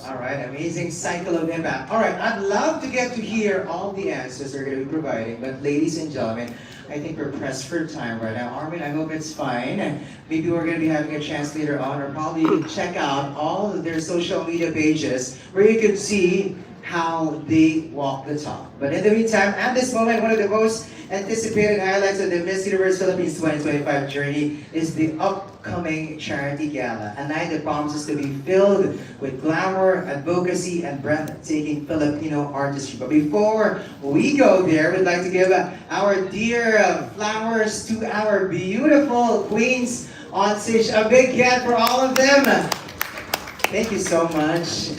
[SPEAKER 5] All right, amazing cycle of impact. All right, I'd love to get to hear all the answers they're going to be providing, but ladies and gentlemen, I think we're pressed for time right now. Armin, I hope it's fine. Maybe we're going to be having a chance later on, or probably check out all of their social media pages where you can see how they walk the talk. But in the meantime, at this moment, one of the most anticipated highlights of the Miss Universe Philippines 2025 journey is the upcoming charity gala, a night that promises to be filled with glamour, advocacy, and breathtaking Filipino artistry. But before we go there, we'd like to give our dear flowers to our beautiful queens on stage. A big hand for all of them. Thank you so much,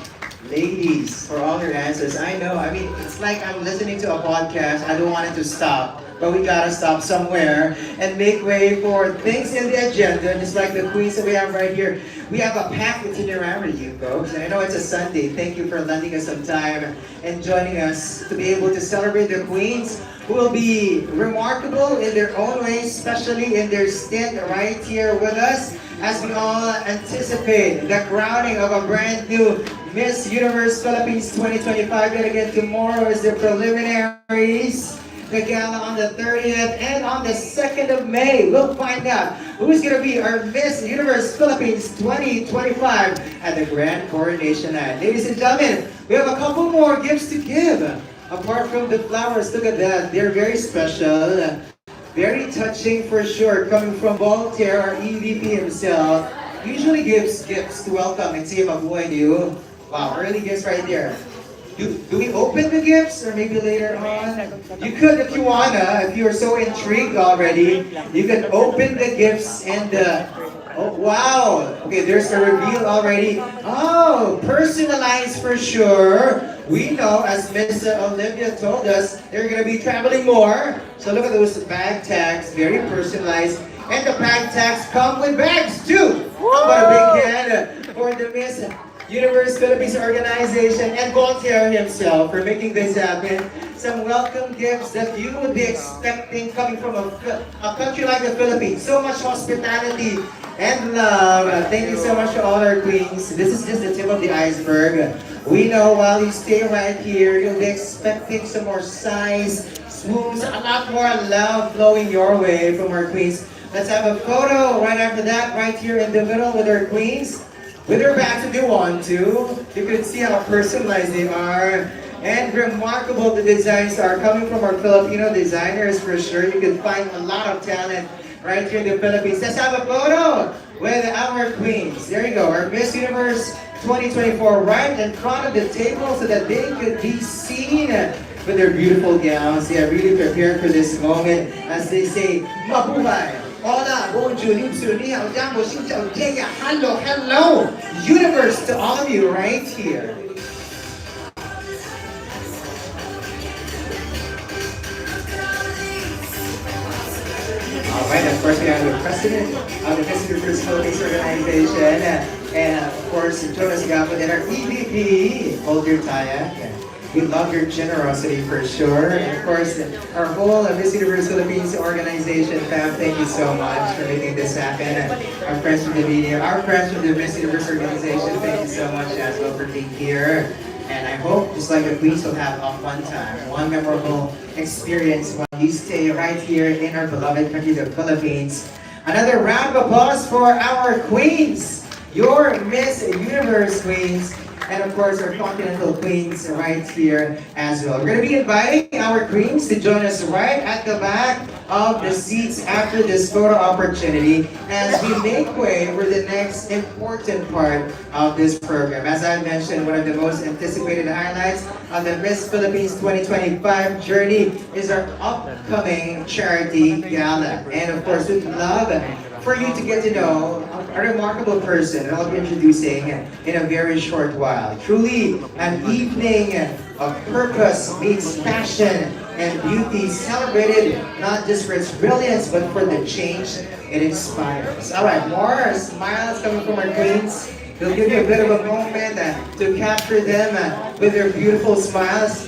[SPEAKER 5] ladies, for all your answers. I know, I mean, it's like I'm listening to a podcast. I don't want it to stop, but we gotta stop somewhere and make way for things in the agenda, just like the queens that we have right here. We have a packed itinerary, you folks, and I know it's a Sunday. Thank you for lending us some time and joining us to be able to celebrate the queens who will be remarkable in their own way, especially in their stint right here with us, as we all anticipate the crowning of a brand new Miss Universe Philippines 2025. Yet again, tomorrow is the preliminaries, the gala on the 30th, and on the 2nd of May, we'll find out who's going to be our Miss Universe Philippines 2025 at the Grand Coronation Night. Ladies and gentlemen, we have a couple more gifts to give. Apart from the flowers, look at that. They're very special. Very touching for sure, coming from Voltaire, our EVP himself. Usually gives gifts to welcome and see if mabuhay to you. Wow, early gifts right there. do we open the gifts or maybe later on? You could if you wanna, if you're so intrigued already, you can open the gifts and oh wow! Okay, there's a reveal already. Oh, personalized for sure. We know, as Miss Olivia told us, they're gonna be traveling more. So look at those bag tags, very personalized. And the bag tags come with bags too. How about a big hand for the Miss Universe Philippines organization and Voltaire himself for making this happen. Some welcome gifts that you would be expecting coming from a country like the Philippines. So much hospitality and love. Thank you so much to all our queens. This is just the tip of the iceberg. We know while you stay right here, you'll be expecting some more sighs, swoons, a lot more love flowing your way from our queens. Let's have a photo right after that, right here in the middle with our queens. With their backs if you want to. You can see how personalized they are. And remarkable the designs are coming from our Filipino designers for sure. You can find a lot of talent right here in the Philippines. Let's have a photo with our queens. There you go, our Miss Universe 2024 right in front of the table so that they could be seen with their beautiful gowns. They are really prepared for this moment. As they say, mabuhay! Hola, bonjour, hello, hello, universe to all of you right here. All right, of course we have the president of the Miss Universe Philippines organization, and of course Jonas Gapo and our EVP, Hold Your Taya. We love your generosity for sure. And of course, our whole Miss Universe Philippines organization, fam, thank you so much for making this happen. Our friends from the media, our friends from the Miss Universe organization, thank you so much as well for being here. And I hope, just like the queens, will have a fun time, one memorable experience while you stay right here in our beloved country, the Philippines. Another round of applause for our queens, your Miss Universe queens. And of course, our Continental queens right here as well. We're going to be inviting our queens to join us right at the back of the seats after this photo opportunity as we make way for the next important part of this program. As I mentioned, one of the most anticipated highlights of the Miss Philippines 2025 journey is our upcoming charity gala. And of course, we'd love for you to get to know a remarkable person that I'll be introducing in a very short while. Truly an evening of purpose meets passion and beauty, celebrated not just for its brilliance but for the change it inspires. All right, more smiles coming from our queens. We'll give you a bit of a moment to capture them with their beautiful smiles.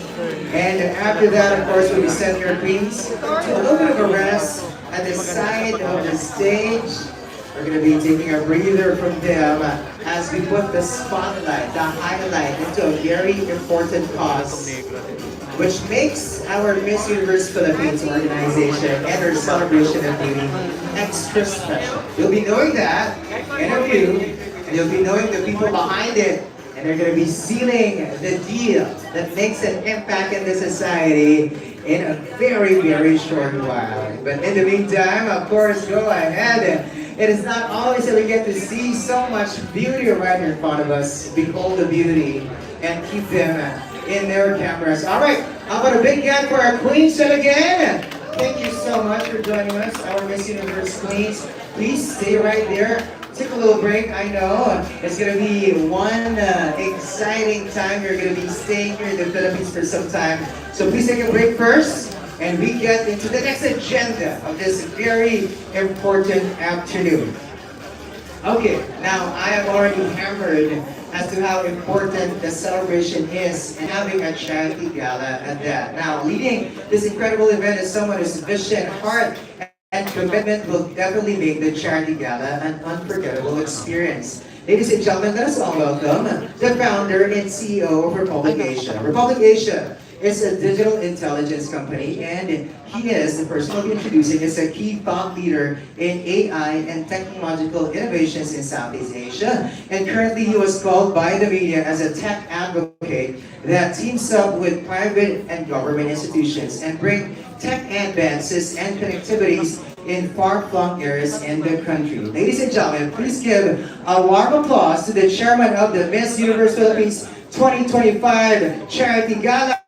[SPEAKER 5] And after that, of course, we'll be sending our queens to a little bit of a rest at the side of the stage. We're going to be taking a breather from them as we put the spotlight, the highlight into a very important cause, which makes our Miss Universe Philippines organization and our celebration of beauty extra special. You'll be knowing that in a few, and you'll be knowing the people behind it, and they're going to be sealing the deal that makes an impact in the society in a very, very short while. But in the meantime, of course, go ahead. It is not always that we get to see so much beauty right in front of us. Behold the beauty and keep them in their cameras. All right, how about a big hand for our queens yet again? Thank you so much for joining us, our Miss Universe queens. Please stay right there. Take a little break. I know it's going to be one exciting time. You're going to be staying here in the Philippines for some time. So please take a break first, and we get into the next agenda of this very important afternoon. Okay, now I have already hammered as to how important the celebration is and having a charity gala at that. Now, leading this incredible event is someone whose vision, heart, and commitment will definitely make the charity gala an unforgettable experience. Ladies and gentlemen, let us all welcome the founder and CEO of Republic Asia. Republic Asia is a digital intelligence company, and he is the person we'll be introducing as a key thought leader in AI and technological innovations in Southeast Asia. And currently he was called by the media as a tech advocate that teams up with private and government institutions and bring tech advances and connectivities in far-flung areas in the country. Ladies and gentlemen, please give a warm applause to the chairman of the Miss Universe Philippines 2025 Charity Gala.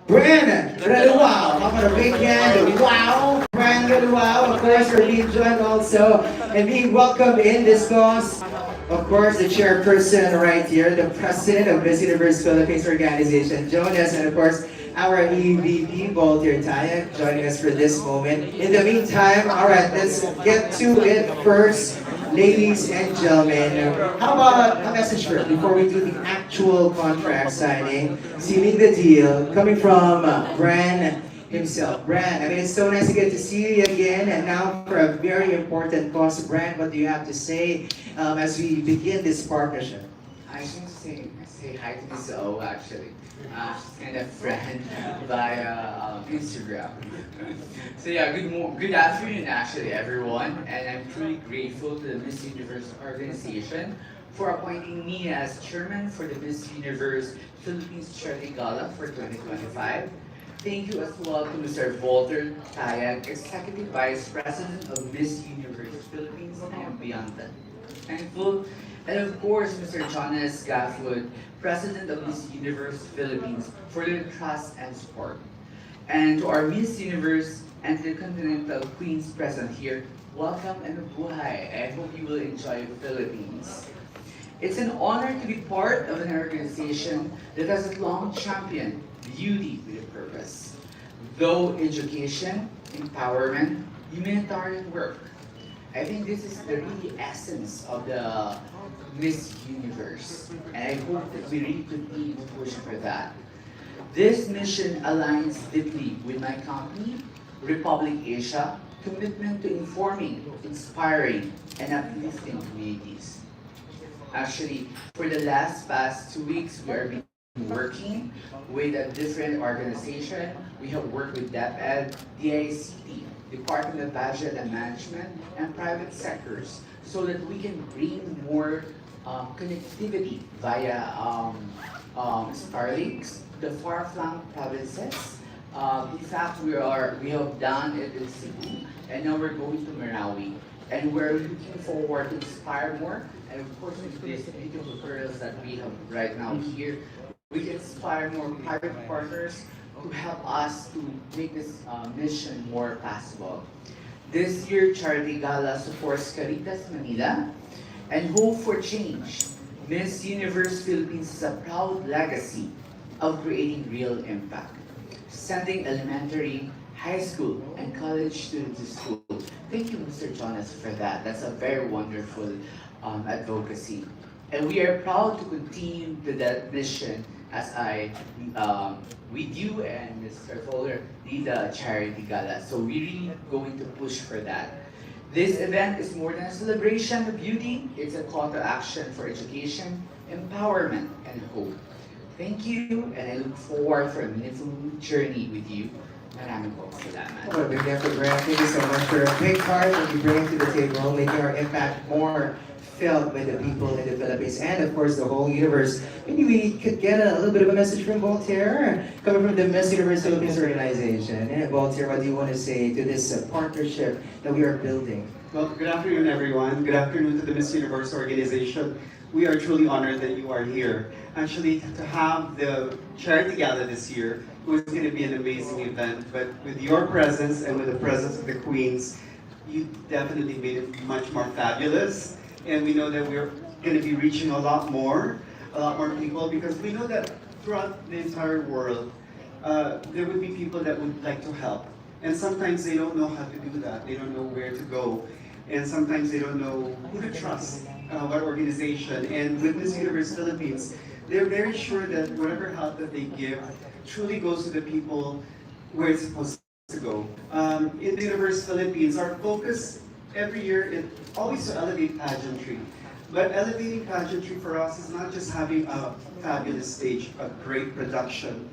[SPEAKER 5] Bren Reluao, how about a big hand? Wow! Bren Reluao, of course, for being joined also and being welcomed in this cause. Of course, the chairperson right here, the president of Miss Universe Philippines Organization, Jonas, and of course, our EVP, Voltaire Tayak, joining us for this moment. In the meantime, all right, let's get to it first. Ladies and gentlemen, how about a message first before we do the actual contract signing, sealing the deal, coming from Bran himself. Bran, I mean, it's so nice to get to see you again, and now for a very important cause. Bran, what do you have to say as we begin this partnership?
[SPEAKER 15] I just want to say hi to Miss O actually. She's kind of friend via Instagram. So yeah, good afternoon actually everyone, and I'm truly grateful to the Miss Universe organization for appointing me as chairman for the Miss Universe Philippines Charity Gala for 2025. Thank you as well to Mr. Walter Tayag, Executive Vice President of Miss Universe Philippines. I am beyond that thankful. And of course, Mr. Jonas Gaffwood, President of Miss Universe Philippines, for their trust and support. And to our Miss Universe and the Continental Queens present here, welcome and mabuhay. I hope you will enjoy the Philippines. It's an honor to be part of an organization that has long championed beauty with a purpose. Though education, empowerment, humanitarian work, I think this is the really essence of the Miss Universe, and I hope that we really continue to push for that. This mission aligns deeply with my company, Republic Asia, commitment to informing, inspiring, and uplifting communities. Actually, for the past 2 weeks, we are working with a different organization. We have worked with DepEd, DICT, Department of Budget and Management, and private sectors so that we can bring more connectivity via Starlinks, the far-flung provinces. In fact, we have done it in Cebu, and now we're going to Marawi. And we're looking forward to inspire more. And of course, with these beautiful girls that we have right now here, we can inspire more private partners to help us to make this mission more possible. This year, Charity Gala supports Caritas Manila and Hope for Change. Miss Universe Philippines is a proud legacy of creating real impact, sending elementary, high school, and college students to school. Thank you, Mr. Jonas, for that. That's a very wonderful advocacy. And we are proud to continue with that mission as with you and Mr. Fowler lead the charity gala. So we're really going to push for that. This event is more than a celebration of beauty. It's a call to action for education, empowerment, and hope. Thank you, and I look forward for a meaningful journey with you. Maraming po salamat.
[SPEAKER 5] What a big effort, Grant. Thank you so much for a big part that you bring to the table, making our impact more felt by the people in the Philippines and of course the whole universe. Maybe we could get a little bit of a message from Voltaire, coming from the Miss Universe Philippines organization. And Voltaire, what do you want to say to this partnership that we are building?
[SPEAKER 11] Well, good afternoon, everyone. Good afternoon to the Miss Universe organization. We are truly honored that you are here. Actually, to have the charity gala this year was going to be an amazing event, but with your presence and with the presence of the Queens, you definitely made it much more fabulous. And we know that we're going to be reaching a lot more people, because we know that throughout the entire world, there would be people that would like to help. And sometimes they don't know how to do that. They don't know where to go. And sometimes they don't know who to trust, what organization. And with Miss Universe Philippines, they're very sure that whatever help that they give truly goes to the people where it's supposed to go. In the Universe Philippines, our focus every year is always to elevate pageantry. But elevating pageantry for us is not just having a fabulous stage, a great production.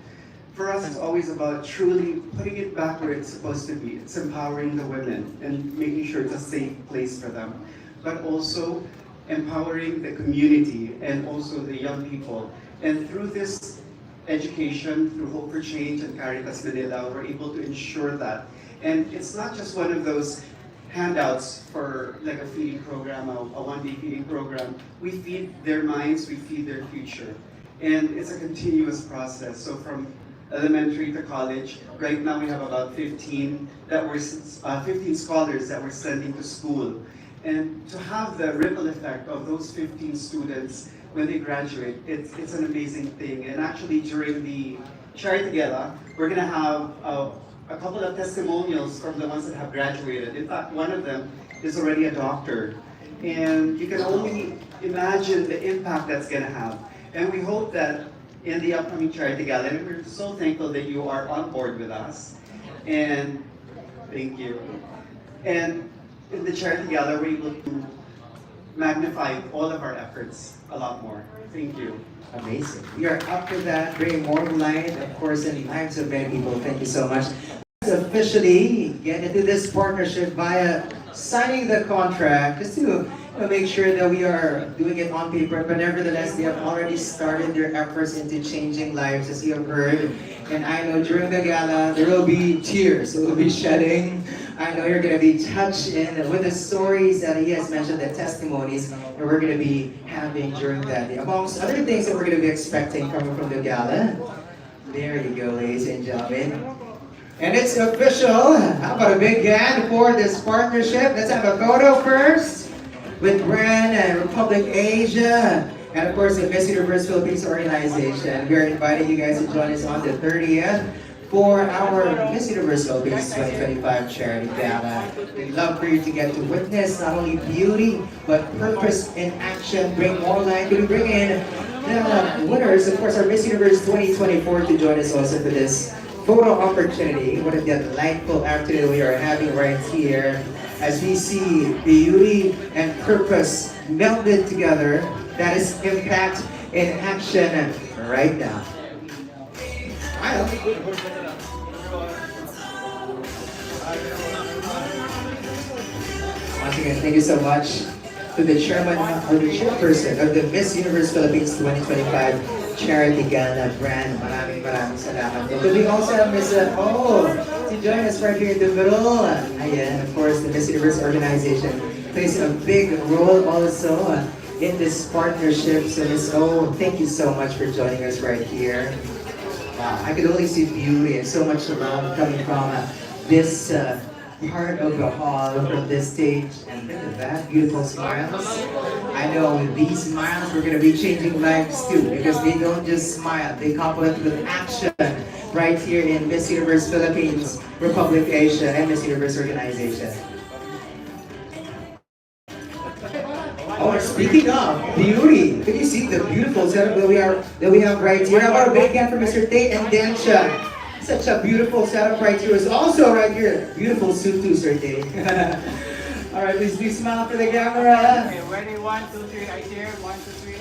[SPEAKER 11] For us, it's always about truly putting it back where it's supposed to be. It's empowering the women and making sure it's a safe place for them. But also empowering the community and also the young people. And through this education, through Hope for Change and Caritas Manila, we're able to ensure that. And it's not just one of those handouts for like a feeding program, a one-day feeding program. We feed their minds, we feed their future. And it's a continuous process. So from elementary to college, right now we have about 15 15 scholars that we're sending to school. And to have the ripple effect of those 15 students when they graduate, it's an amazing thing. And actually during the charity gala, we're gonna have a couple of testimonials from the ones that have graduated. In fact, one of them is already a doctor. And you can only imagine the impact that's gonna have. And we hope that in the upcoming charity gala, and we're so thankful that you are on board with us. And thank you. And in the charity gala, we're able to magnify all of our efforts a lot more. Thank you.
[SPEAKER 5] Amazing. We are up to that, bringing more light, of course, in the lives of many people. Thank you so much. Let's officially get into this partnership via signing the contract, just to make sure that we are doing it on paper, but nevertheless, they have already started their efforts into changing lives, as you have heard. And I know during the gala, there will be tears, there will be shedding. I know you're going to be touched in with the stories that he has mentioned, the testimonies that we're going to be having during that day. Amongst other things that we're going to be expecting coming from the gala. There you go, ladies and gentlemen. And it's official. How about a big hand for this partnership? Let's have a photo first with Brand and Republic Asia. And of course, the Miss Universe Philippines organization. We're inviting you guys to join us on the 30th for our Miss Universe Philippines 2025 Charity Gala. We'd love for you to get to witness not only beauty, but purpose in action. Bring more light. We bring in the winners, of course, our Miss Universe 2024 to join us also for this photo opportunity. What a delightful afternoon we are having right here as we see beauty and purpose melded together. That is impact in action right now. Once again, thank you so much to the chairman or the chairperson of the Miss Universe Philippines 2025 Charity Gala Brand. Maraming salamat. Do we also have Miss to join us right here in the middle? Ayan, of course, the Miss Universe organization plays a big role also in this partnership. So Miss O, thank you so much for joining us right here. Wow, I could only see beauty and so much love coming from this part of the hall, from this stage. And look at that, beautiful smiles. I know with these smiles, we're going to be changing lives too, because they don't just smile, they complement with action right here in Miss Universe Philippines, Republic Asia, and Miss Universe organization. Oh, speaking of beauty, can you see the beautiful setup that we have right here? How about a big hand for Mr. Tate and Densha? Such a beautiful setup right here. Is also right here. Beautiful suit too, Sir Tate. All right, please do smile for the camera.
[SPEAKER 2] Okay, ready? 1, 2, 3. I hear 1, 2, 3.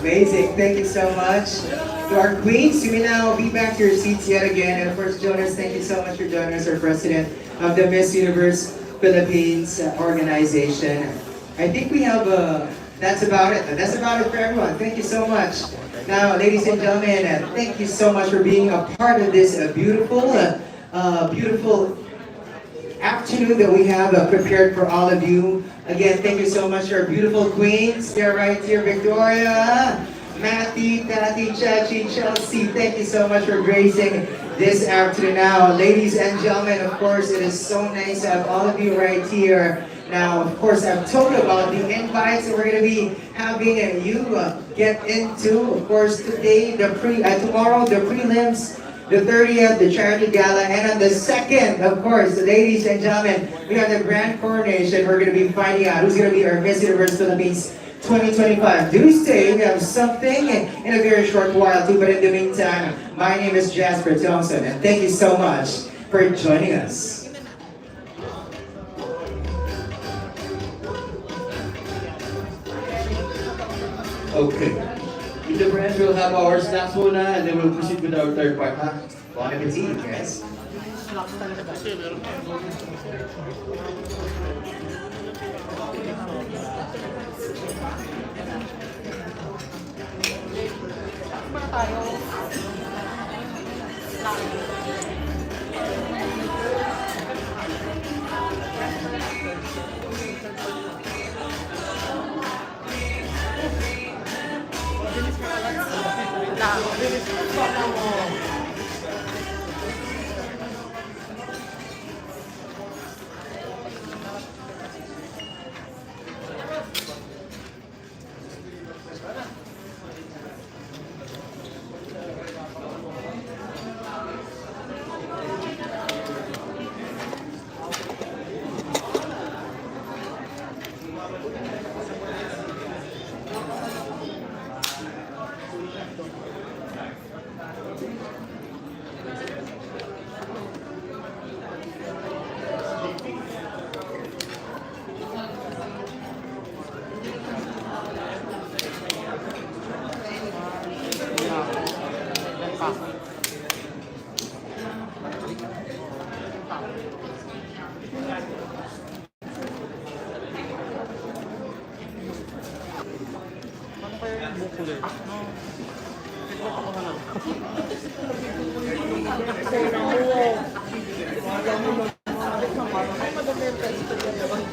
[SPEAKER 5] Amazing. Thank you so much. To our queens, you may now be back to your seats yet again. And of course, Jonas, thank you so much for joining us, our president of the Miss Universe Philippines organization. I think we have that's about it. That's about it for everyone. Thank you so much. Now, ladies and gentlemen, thank you so much for being a part of this beautiful afternoon that we have prepared for all of you. Again, thank you so much to our beautiful queens. They're right here, Victoria, Matty, Tati, Chachi, Chelsea. Thank you so much for gracing this afternoon. Now, ladies and gentlemen, of course, it is so nice to have all of you right here. Now, of course, I've told about the invites that we're going to be having and you get into. Of course, today, tomorrow, the prelims, the 30th, the charity gala, and on the 2nd, of course, ladies and gentlemen, we have the grand coronation. We're going to be finding out who's going to be our Miss Universe Philippines 2025. Do stay, we have something in a very short while too, but in the meantime, my name is Jasper Thompson, and thank you so much for joining us.
[SPEAKER 1] Okay. In the brand, we'll have our snacks muna, and then we'll proceed with our third part, ha?
[SPEAKER 5] Bon appetit, guys.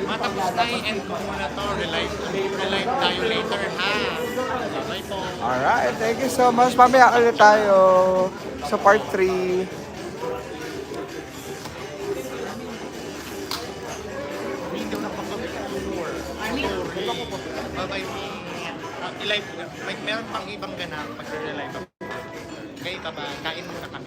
[SPEAKER 3] Matapos na i-end ko muna to. Relive tayo later, ha? Bye po.
[SPEAKER 4] Alright, thank you so much. Mamaya ulit tayo sa part 3.
[SPEAKER 3] Hindi ko nakapag-tour. Bye-bye. I-live. Meron pang ibang ganap pag-relive ako. Okay, bye-bye. Kain muna kami.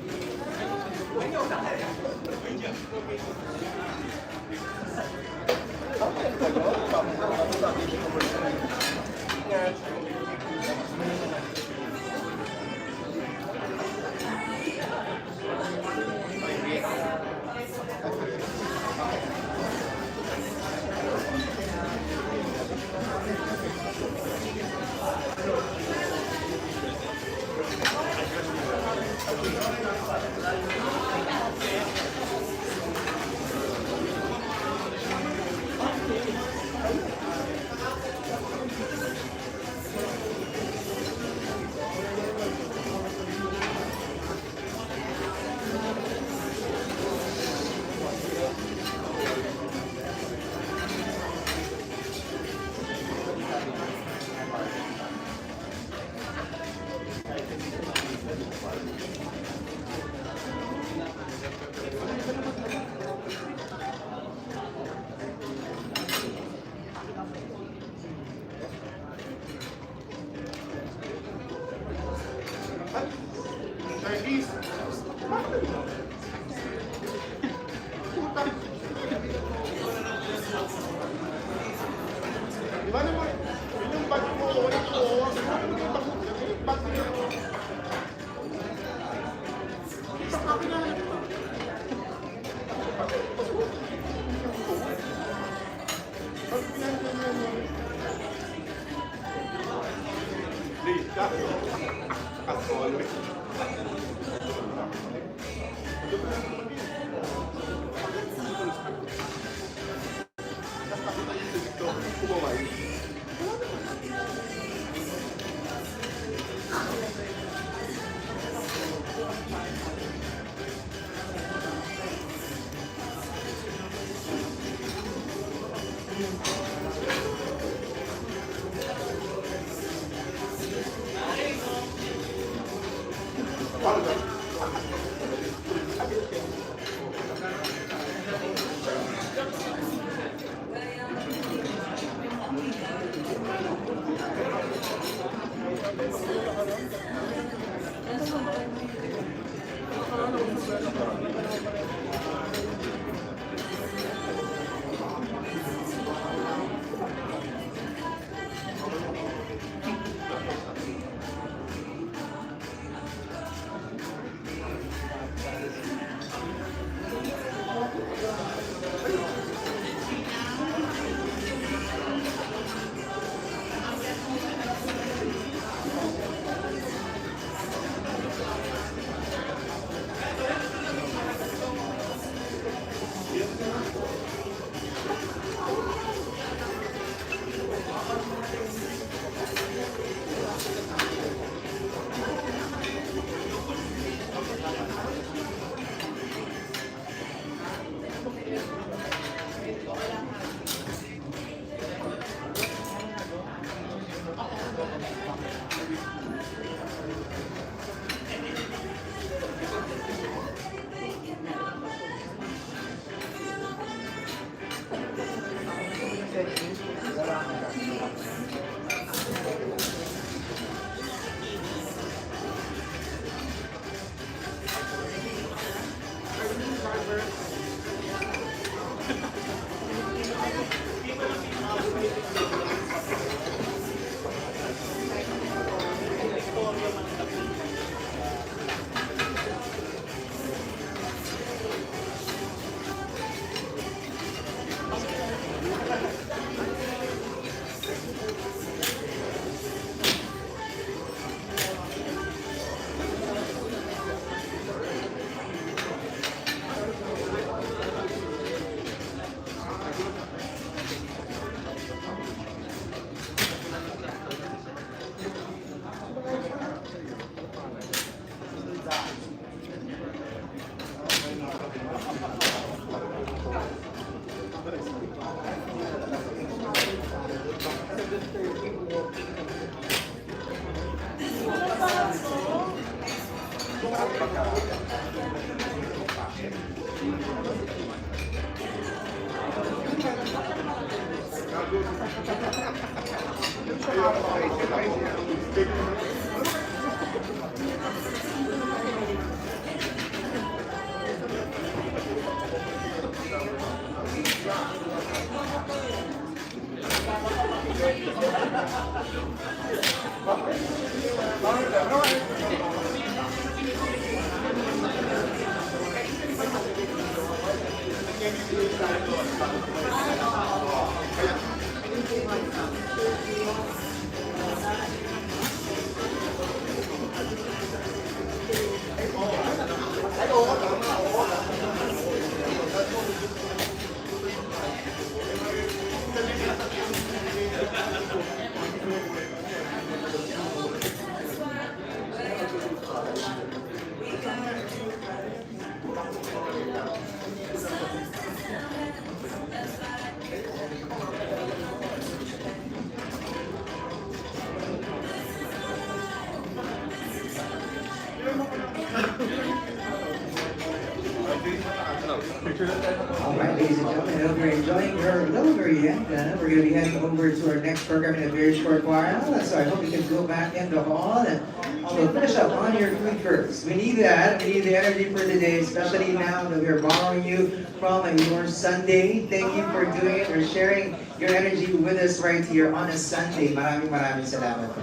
[SPEAKER 5] Alright, ladies and gentlemen, I hope you're enjoying your little merienda. We're going to be heading over to our next program in a very short while. So I hope you can go back in the hall and we'll finish up on your food first. We need that. We need the energy for today, especially now that we're borrowing you from your Sunday. Thank you for doing it, for sharing your energy with us right here on a Sunday. Maraming salamat po.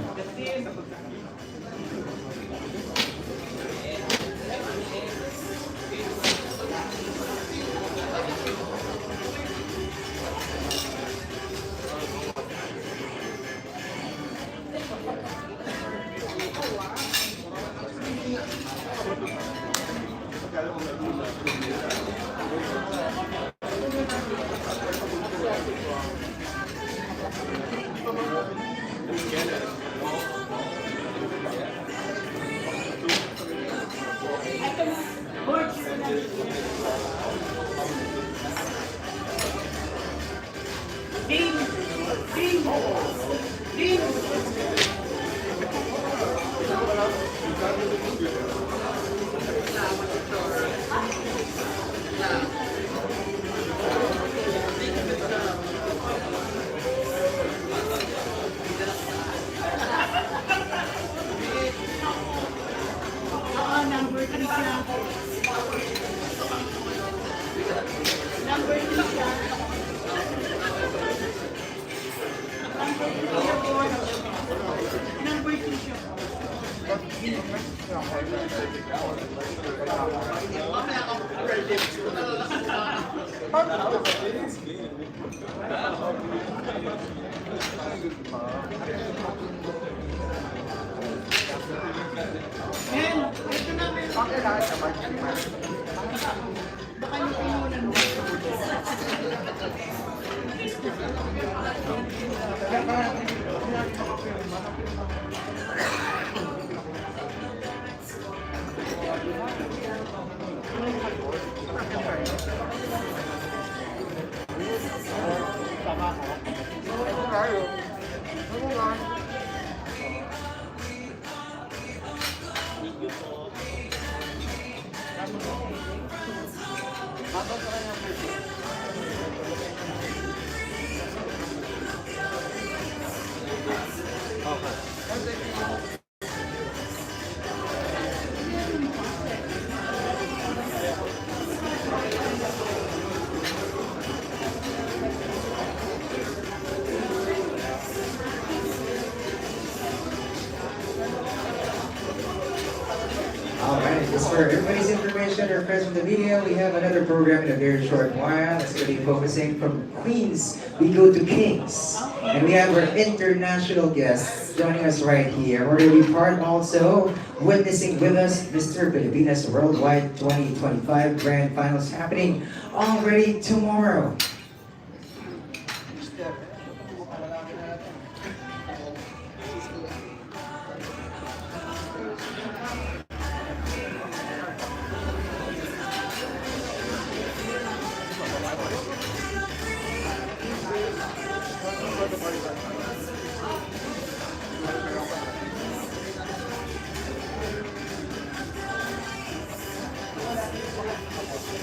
[SPEAKER 5] Alright, just for everybody's information or friends from the media, we have another program in a very short while. It's going to be focusing from Queens, we go to Kings. And we have our international guests joining us right here. We're going to be part also, witnessing with us, Mr. Pilipinas Worldwide 2025 Grand Finals happening already tomorrow.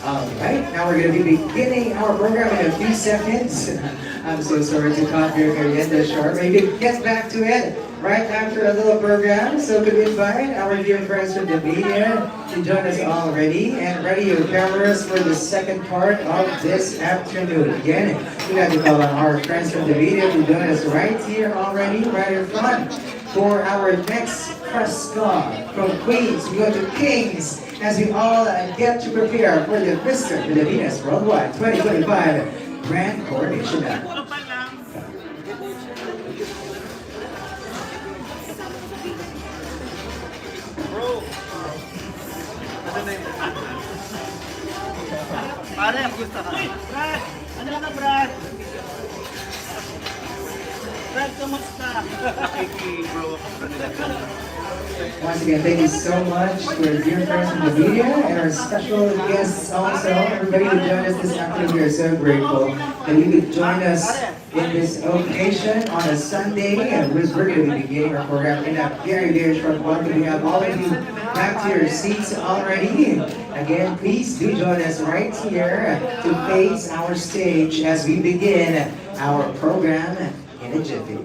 [SPEAKER 5] Alright, now we're going to be beginning our program in a few seconds. I'm so sorry to cut your merienda short, but you can get back to it right after a little program. So could we invite our dear friends from the media to join us already and ready your cameras for the second part of this afternoon. Again, we got to call on our friends from the media to join us right here already, right in front for our next press con. From Queens, we go to Kings as we all get to prepare for the Mr. Filipinas Worldwide 2025 Grand Coronation.
[SPEAKER 3] Pare, gusto ka? Brad! Ano ka, Brad? Brad, kamusta? Nakiki-bro ako.
[SPEAKER 5] Once again, thank you so much to our dear friends from the media and our special guests also. Everybody who joined us this afternoon, we are so grateful that you could join us in this occasion on a Sunday. And we're going to be beginning our program in a very, very short while. We have all of you back to your seats already. Again, please do join us right here to face our stage as we begin our program in a jiffy.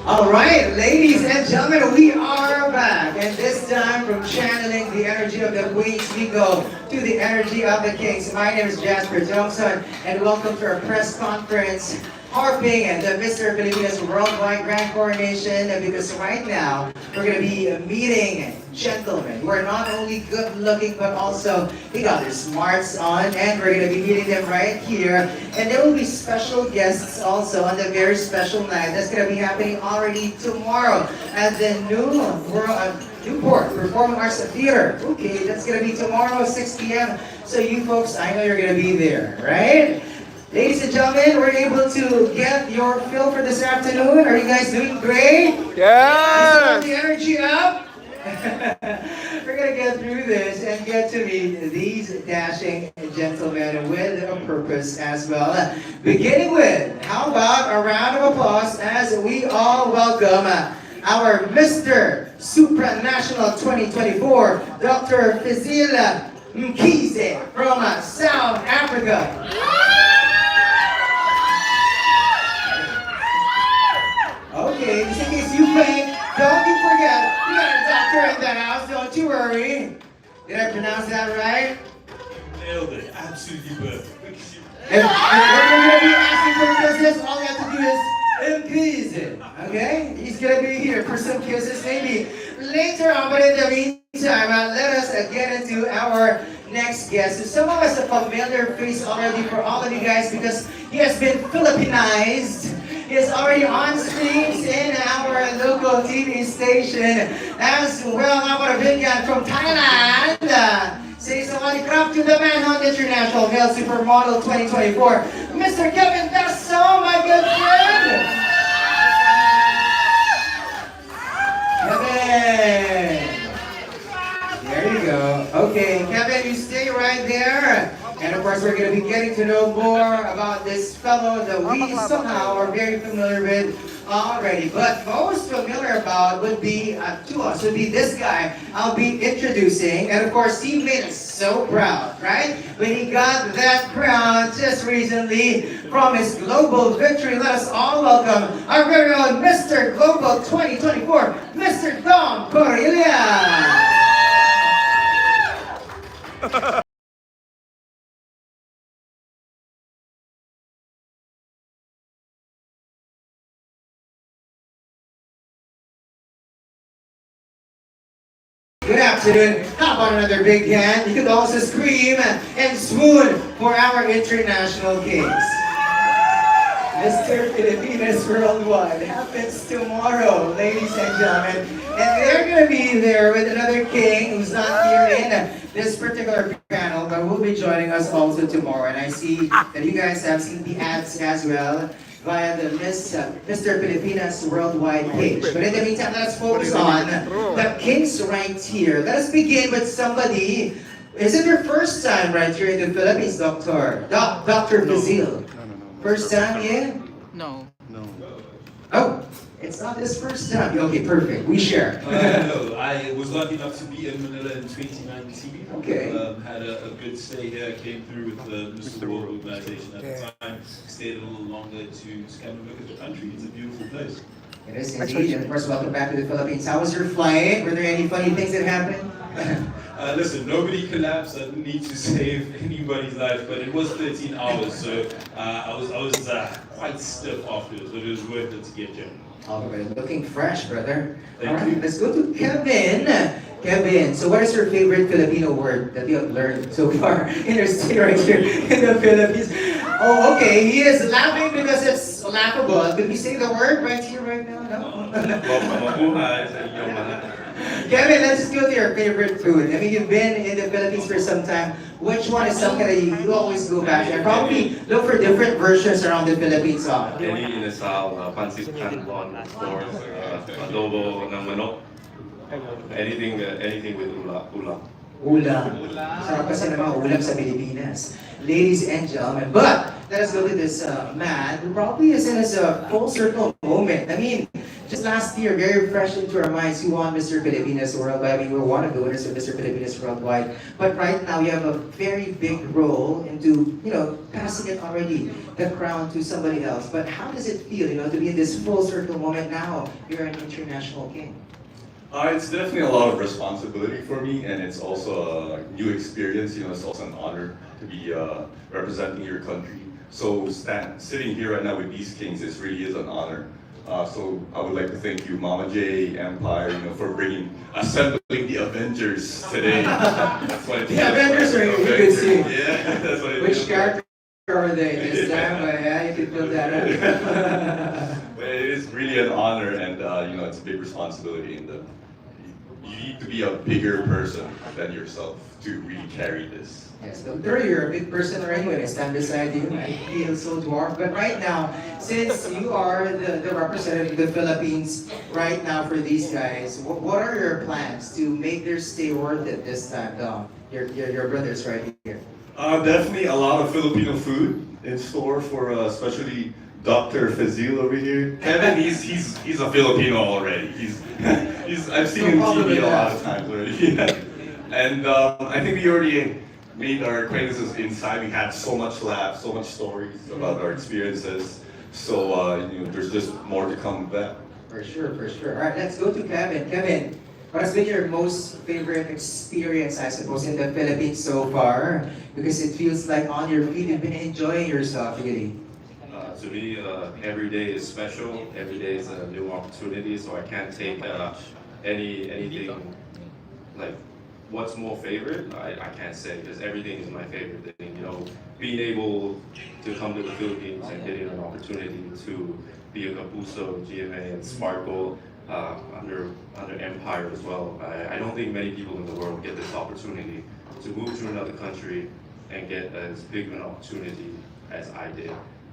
[SPEAKER 5] All right, ladies and gentlemen, we are back, and this time from channeling the energy of the queens, we go to the energy of the kings. My name is Jasper Johnson, and welcome to our press conference harping the Mr. Filipinas Worldwide Grand Coronation, because right now we're going to be meeting gentlemen who are not only good looking but also they got their smarts on, and we're going to be meeting them right here. And there will be special guests also on the very special night that's going to be happening already tomorrow at the Newport Performing Arts Theater. Okay, that's going to be tomorrow 6 p.m. So you folks, I know you're going to be there, right? Ladies and gentlemen, we're able to get your fill for this afternoon. Are you guys doing great?
[SPEAKER 4] Yeah!
[SPEAKER 5] Is the energy up? We're gonna get through this and get to meet these dashing gentlemen with a purpose as well. Beginning with, how about a round of applause as we all welcome our Mr. Supranational 2024, Dr. Fizila Mkize from South Africa. Okay, just in case you faint, don't you forget, we got a doctor in the house, don't you worry. Did I pronounce that right?
[SPEAKER 16] Nailed it, absolutely perfect.
[SPEAKER 5] And when you're going to be asking for kisses, all you have to do is impede it, okay? He's going to be here for some kisses maybe later on, but in the meantime, let us get into our next guest. So some of us a familiar face already for all of you guys because he has been Filipinized. He is already on streams in our local TV station as well. Our Vinyan from Thailand. Say somebody crap to the man on International Male Supermodel 2024, Mr. Kevin Dasso, my good friend. Kevin. There you go. Okay, Kevin, you stay right there. And of course, we're going to be getting to know more about this fellow that we somehow are very familiar with already. But most familiar about would be, to us, would be this guy I'll be introducing. And of course, he made us so proud, right? When he got that crown just recently from his global victory. Let us all welcome our very own Mr. Global 2024, Mr. Dom Correlia. Good afternoon. How about another big hand? You could also scream and swoon for our international kings. Mr. Filipinas Worldwide happens tomorrow, ladies and gentlemen. And they're going to be there with another king who's not here in this particular panel, but will be joining us also tomorrow. And I see that you guys have seen the ads as well. via the Mr. Filipinas Worldwide page. But in the meantime, let's focus on the kings right here. Let us begin with somebody. Is it your first time right here in the Philippines, Doctor? Dr. Fazil? First time, yeah?
[SPEAKER 6] No.
[SPEAKER 5] Oh, it's not his first time. Okay, perfect. We share.
[SPEAKER 16] No, I was lucky enough to be in Manila in 2019.
[SPEAKER 5] Okay.
[SPEAKER 16] Had a good stay here. Came through with the Mr. World Organization at the time. Stayed a little longer to kind of look at the country. It's a beautiful place.
[SPEAKER 5] It is indeed. And of course, welcome back to the Philippines. How was your flight? Were there any funny things that happened?
[SPEAKER 16] Listen, nobody collapsed. I didn't need to save anybody's life, but it was 13 hours, so I was quite stiff afterwards, but it was worth it to get here.
[SPEAKER 5] All right, looking fresh, brother.
[SPEAKER 16] Thank
[SPEAKER 5] All right,
[SPEAKER 16] you.
[SPEAKER 5] let's go to Kevin. Kevin, so what is your favorite Filipino word that you have learned so far in your stay right here in the Philippines? Oh, okay, he is laughing because it's laughable. Could we say the word right here, right now? No? Kevin, let's just go to your favorite food. I mean, you've been in the Philippines for some time. Which one is something that you always go back to? And probably look for different versions around the Philippines.
[SPEAKER 17] Any inasal, pancit canton, of course, adobo ng manok. Anything with ulam.
[SPEAKER 5] Ulam. Sarap kasi ng mga ulam sa Pilipinas. Ladies and gentlemen, but let us go to this man who probably is in a full circle moment. I mean, just last year, very fresh into our minds, who won Mr. Filipinas Worldwide. I mean, we were one of the winners of Mr. Filipinas Worldwide. But right now, you have a very big role into, passing it already, the crown to somebody else. But how does it feel, to be in this full circle moment now? You're an international king.
[SPEAKER 18] It's definitely a lot of responsibility for me, and it's also a new experience. It's also an honor to be representing your country. So sitting here right now with these kings, it really is an honor. So I would like to thank you, Mama J, Empire, for assembling the Avengers today. That's what
[SPEAKER 5] The Avengers are you could see.
[SPEAKER 18] Yeah, that's what it
[SPEAKER 5] Which
[SPEAKER 18] is.
[SPEAKER 5] character are they this time? Yeah, you could build that up.
[SPEAKER 18] But it is really an honor, and it's a big responsibility. And you need to be a bigger person than yourself to really carry this.
[SPEAKER 5] Yes, Doctor, you're a big person already when I stand beside you. I feel so dwarfed. But right now, since you are the representative of the Philippines right now for these guys, what are your plans to make their stay worth it this time, Dom? Your brothers right here.
[SPEAKER 18] Definitely a lot of Filipino food in store for especially Dr. Fazil over here. Kevin, he's a Filipino already. I've seen him on TV a lot of times already. And I think we already made our acquaintances inside. We had so much laughs, so much stories about our experiences. So there's just more to come with that.
[SPEAKER 5] For sure, for sure. All right, let's go to Kevin. Kevin, what has been your most favorite experience, I suppose, in the Philippines so far? Because it feels like on your feet, you've been enjoying yourself, really.
[SPEAKER 17] To me, every day is special. Every day is a new opportunity. So I can't take anything like what's more favorite. I can't say because everything is my favorite thing. Being able to come to the Philippines and getting an opportunity to be a Kapuso, GMA, and Sparkle under Empire as well. I don't think many people in the world get this opportunity to move to another country and get as big of an opportunity as I did.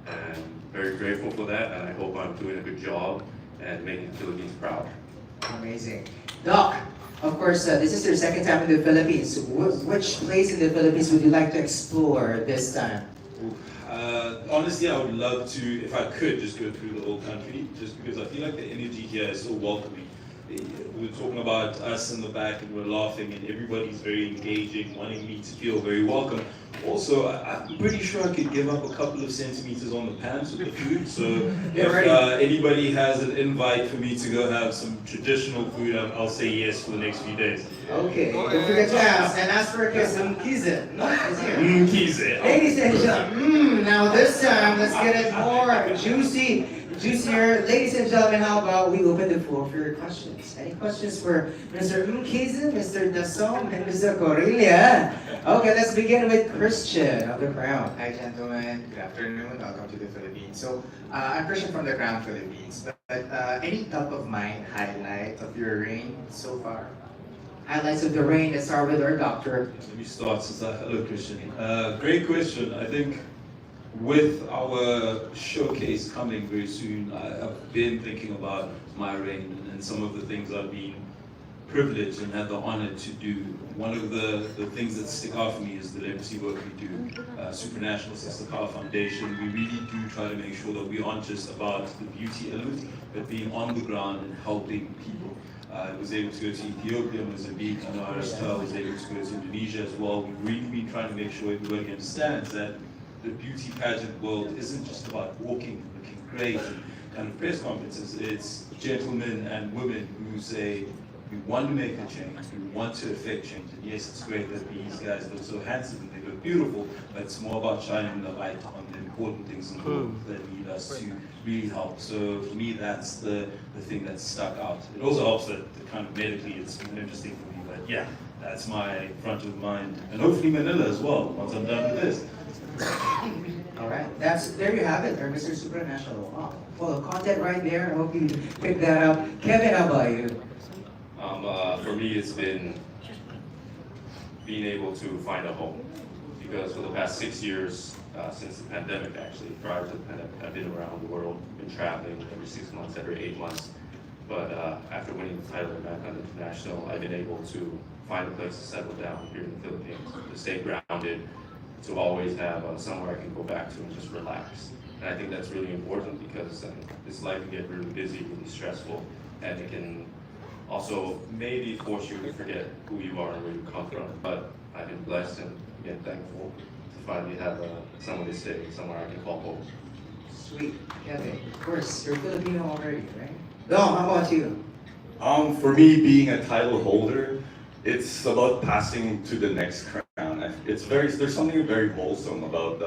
[SPEAKER 17] And very grateful for that, and I hope I'm doing a good job and making the Philippines proud.
[SPEAKER 5] Amazing. Doc, of course, this is your second time in the Philippines. Which place in the Philippines would you like to explore this time?
[SPEAKER 16] Honestly, I would love to, if I could, just go through the whole country, just because I feel like the energy here is so welcoming. We're talking about us in the back and we're laughing and everybody's very engaging, wanting me to feel very welcome. Also, I'm pretty sure I could give up a couple of centimeters on the pants with the food, so if anybody has an invite for me to go have some traditional food, I'll say yes for the next few days.
[SPEAKER 5] Okay, don't forget to ask, and ask for a kiss. Kize.
[SPEAKER 16] Kize.
[SPEAKER 5] Ladies and gentlemen, now this time, let's get it more juicier. Ladies and gentlemen, how about we open the floor for your questions? Any questions for Mr. Kize, Mr. Dasom, and Mr. Correlia? Okay, let's begin with Christian of the Crown.
[SPEAKER 13] Hi gentlemen, good afternoon, welcome to the Philippines. So, I'm Christian from the Crown Philippines, but any top of mind highlight of your reign so far?
[SPEAKER 5] Highlights of the reign, let's start with our doctor.
[SPEAKER 16] Let me start since hello Christian. Great question. I think with our showcase coming very soon, I've been thinking about my reign and some of the things I've been privileged and had the honor to do. One of the things that stick out for me is the legacy work we do. Supranational Sister Power Foundation, we really do try to make sure that we aren't just about the beauty element, but being on the ground and helping people. I was able to go to Ethiopia, Mozambique, I know Aristotle was able to go to Indonesia as well. We've really been trying to make sure everybody understands that the beauty pageant world isn't just about walking, looking great, and kind of press conferences. It's gentlemen and women who say, we want to make a change, we want to affect change. And yes, it's great that these guys look so handsome and they look beautiful, but it's more about shining the light on the important things in the world that need us to really help. So for me, that's the thing that stuck out. It also helps that kind of medically it's been interesting for me, but yeah, that's my front of mind. And hopefully Manila as well, once I'm done with this.
[SPEAKER 5] All right, there you have it, there, Mr. Supranational. Wow, full of content right there. I hope you pick that up. Kevin, how about you?
[SPEAKER 17] For me, it's been being able to find a home. Because for the past 6 years, since the pandemic actually, prior to the pandemic, I've been around the world, been traveling every 6 months, every 8 months. But after winning the title back on International, I've been able to find a place to settle down here in the Philippines, to stay grounded, to always have somewhere I can go back to and just relax. And I think that's really important because this life can get really busy, really stressful, and it can also maybe force you to forget who you are and where you come from. But I've been blessed and again thankful to finally have somewhere to stay, somewhere I can call home.
[SPEAKER 5] Sweet, Kevin. Of course, you're Filipino already, right? Dom, how about you?
[SPEAKER 18] For me, being a title holder, it's about passing to the next crown. There's something very wholesome about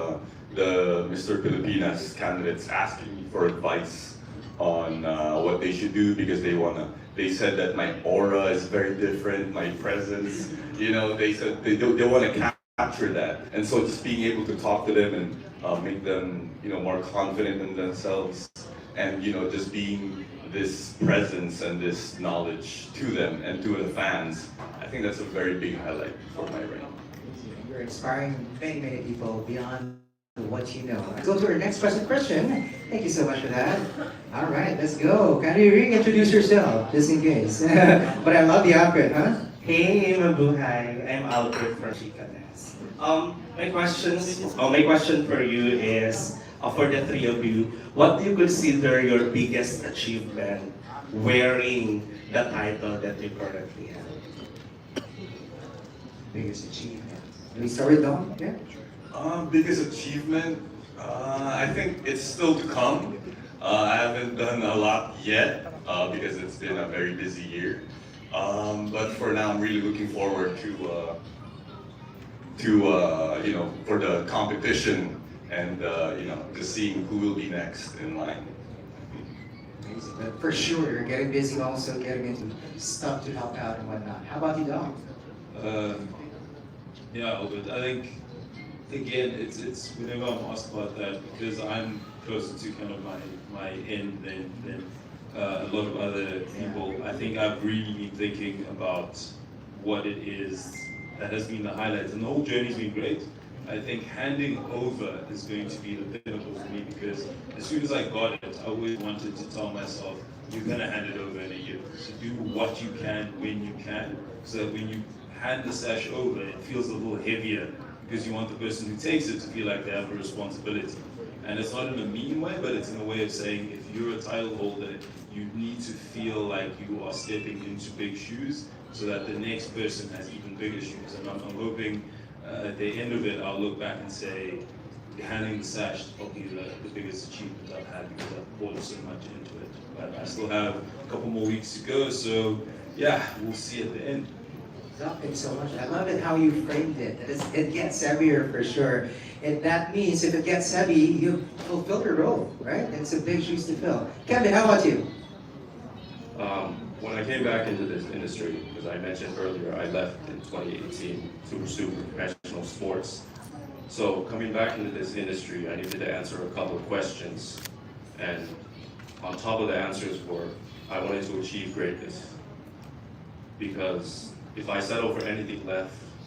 [SPEAKER 18] the Mr. Pilipinas candidates asking me for advice on what they should do because they said that my aura is very different, my presence, they said they want to capture that. And so just being able to talk to them and make them, more confident in themselves and, just being this presence and this knowledge to them and to the fans, I think that's a very big highlight for my reign.
[SPEAKER 5] You're inspiring many, many people beyond what you know. Let's go to our next question. Christian, thank you so much for that. All right, let's go. Can you reintroduce yourself, just in case? But I love the outfit, huh?
[SPEAKER 19] Hey, Mabuhay. I'm Albert from Chicanas. My question for you is, for the three of you, what do you consider your biggest achievement wearing the title that you currently have?
[SPEAKER 5] Biggest achievement. Can we start with Dom? Yeah.
[SPEAKER 18] Biggest achievement, I think it's still to come. I haven't done a lot yet because it's been a very busy year. But for now, I'm really looking forward to for the competition and just seeing who will be next in line.
[SPEAKER 5] Amazing. But for sure, you're getting busy also getting into stuff to help out and whatnot. How about you, Dom?
[SPEAKER 16] Yeah, Albert, I think again, it's whenever I'm asked about that, because I'm closer to kind of my end than a lot of other people. I think I've really been thinking about what it is that has been the highlight, and the whole journey's been great. I think handing over is going to be the pinnacle for me because as soon as I got it, I always wanted to tell myself, you're gonna hand it over in a year. So do what you can when you can, so that when you hand the sash over, it feels a little heavier because you want the person who takes it to feel like they have a responsibility. And it's not in a mean way, but it's in a way of saying if you're a title holder, you need to feel like you are stepping into big shoes so that the next person has even bigger shoes. And I'm hoping at the end of it, I'll look back and say, handing the sash is probably the biggest achievement I've had because I've poured so much into it. But I still have a couple more weeks to go, so yeah, we'll see at the end.
[SPEAKER 5] Thanks so much. I love it how you framed it. It gets heavier for sure. And that means if it gets heavy, you fulfill your role, right? It's a big shoes to fill. Kevin, how about you?
[SPEAKER 17] When I came back into this industry, as I mentioned earlier, I left in 2018 to pursue professional sports. So coming back into this industry, I needed to answer a couple of questions. And on top of the answers were, I wanted to achieve greatness. Because if I settle for anything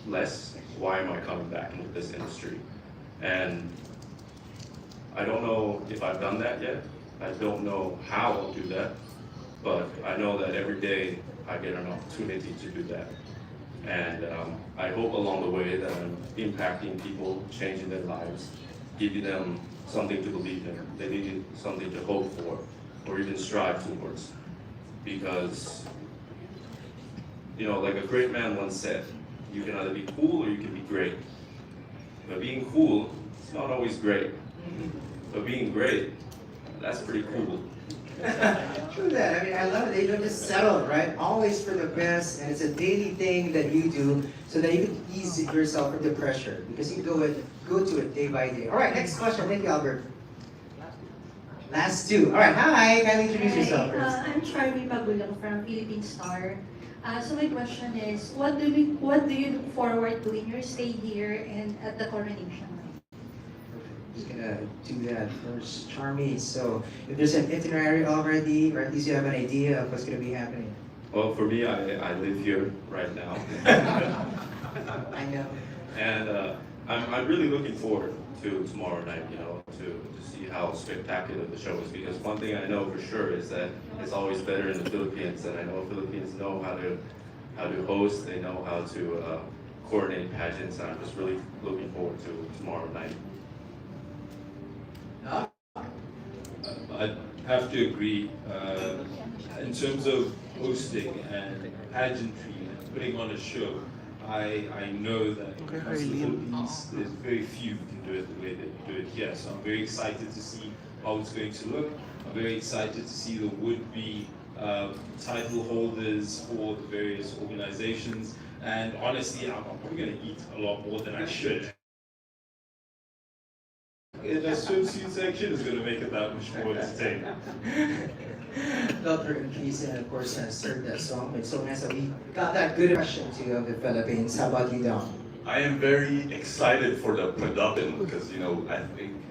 [SPEAKER 17] less, why am I coming back into this industry? And I don't know if I've done that yet. I don't know how I'll do that, but I know that every day I get an opportunity to do that. And I hope along the way that I'm impacting people, changing their lives, giving them something to believe in, they need something to hope for, or even strive towards. Because, you know, like a great man once said, you can either be cool or you can be great. But being cool, it's not always great. But being great, that's pretty cool.
[SPEAKER 5] True that. I mean, I love it. You don't just settle, right? Always for the best, and it's a daily thing that you do so that you can ease yourself from the pressure because you go to it day by day. All right, next question. Thank you, Albert. Last two. All right, hi. Kindly introduce yourself first.
[SPEAKER 20] I'm Charmy Pagulong from Philippine Star. So my question is, what do you look forward to in your stay here and at the coronation?
[SPEAKER 5] Just gonna do that first, Charmy. So, if there's an itinerary already, or at least you have an idea of what's gonna be happening.
[SPEAKER 17] Well, for me, I live here right now.
[SPEAKER 5] I know.
[SPEAKER 17] And I'm really looking forward to tomorrow night, you know, to see how spectacular the show is. Because one thing I know for sure is that it's always better in the Philippines, and I know Filipinos know how to host, they know how to coordinate pageants, and I'm just really looking forward to tomorrow night.
[SPEAKER 16] I have to agree. In terms of hosting and pageantry and putting on a show, I know that in the Philippines, there's very few who can do it the way they do it here. So I'm very excited to see how it's going to look. I'm very excited to see the would-be title holders for the various organizations. And honestly, I'm probably going to eat a lot more than I should. In the swimsuit section is going to make it that much more entertaining.
[SPEAKER 5] Dr. and Casey, of course, has served that song. It's so nice that we got that good impression too of the Philippines. How about you, Dom?
[SPEAKER 18] I am very excited for the production because, you know, I think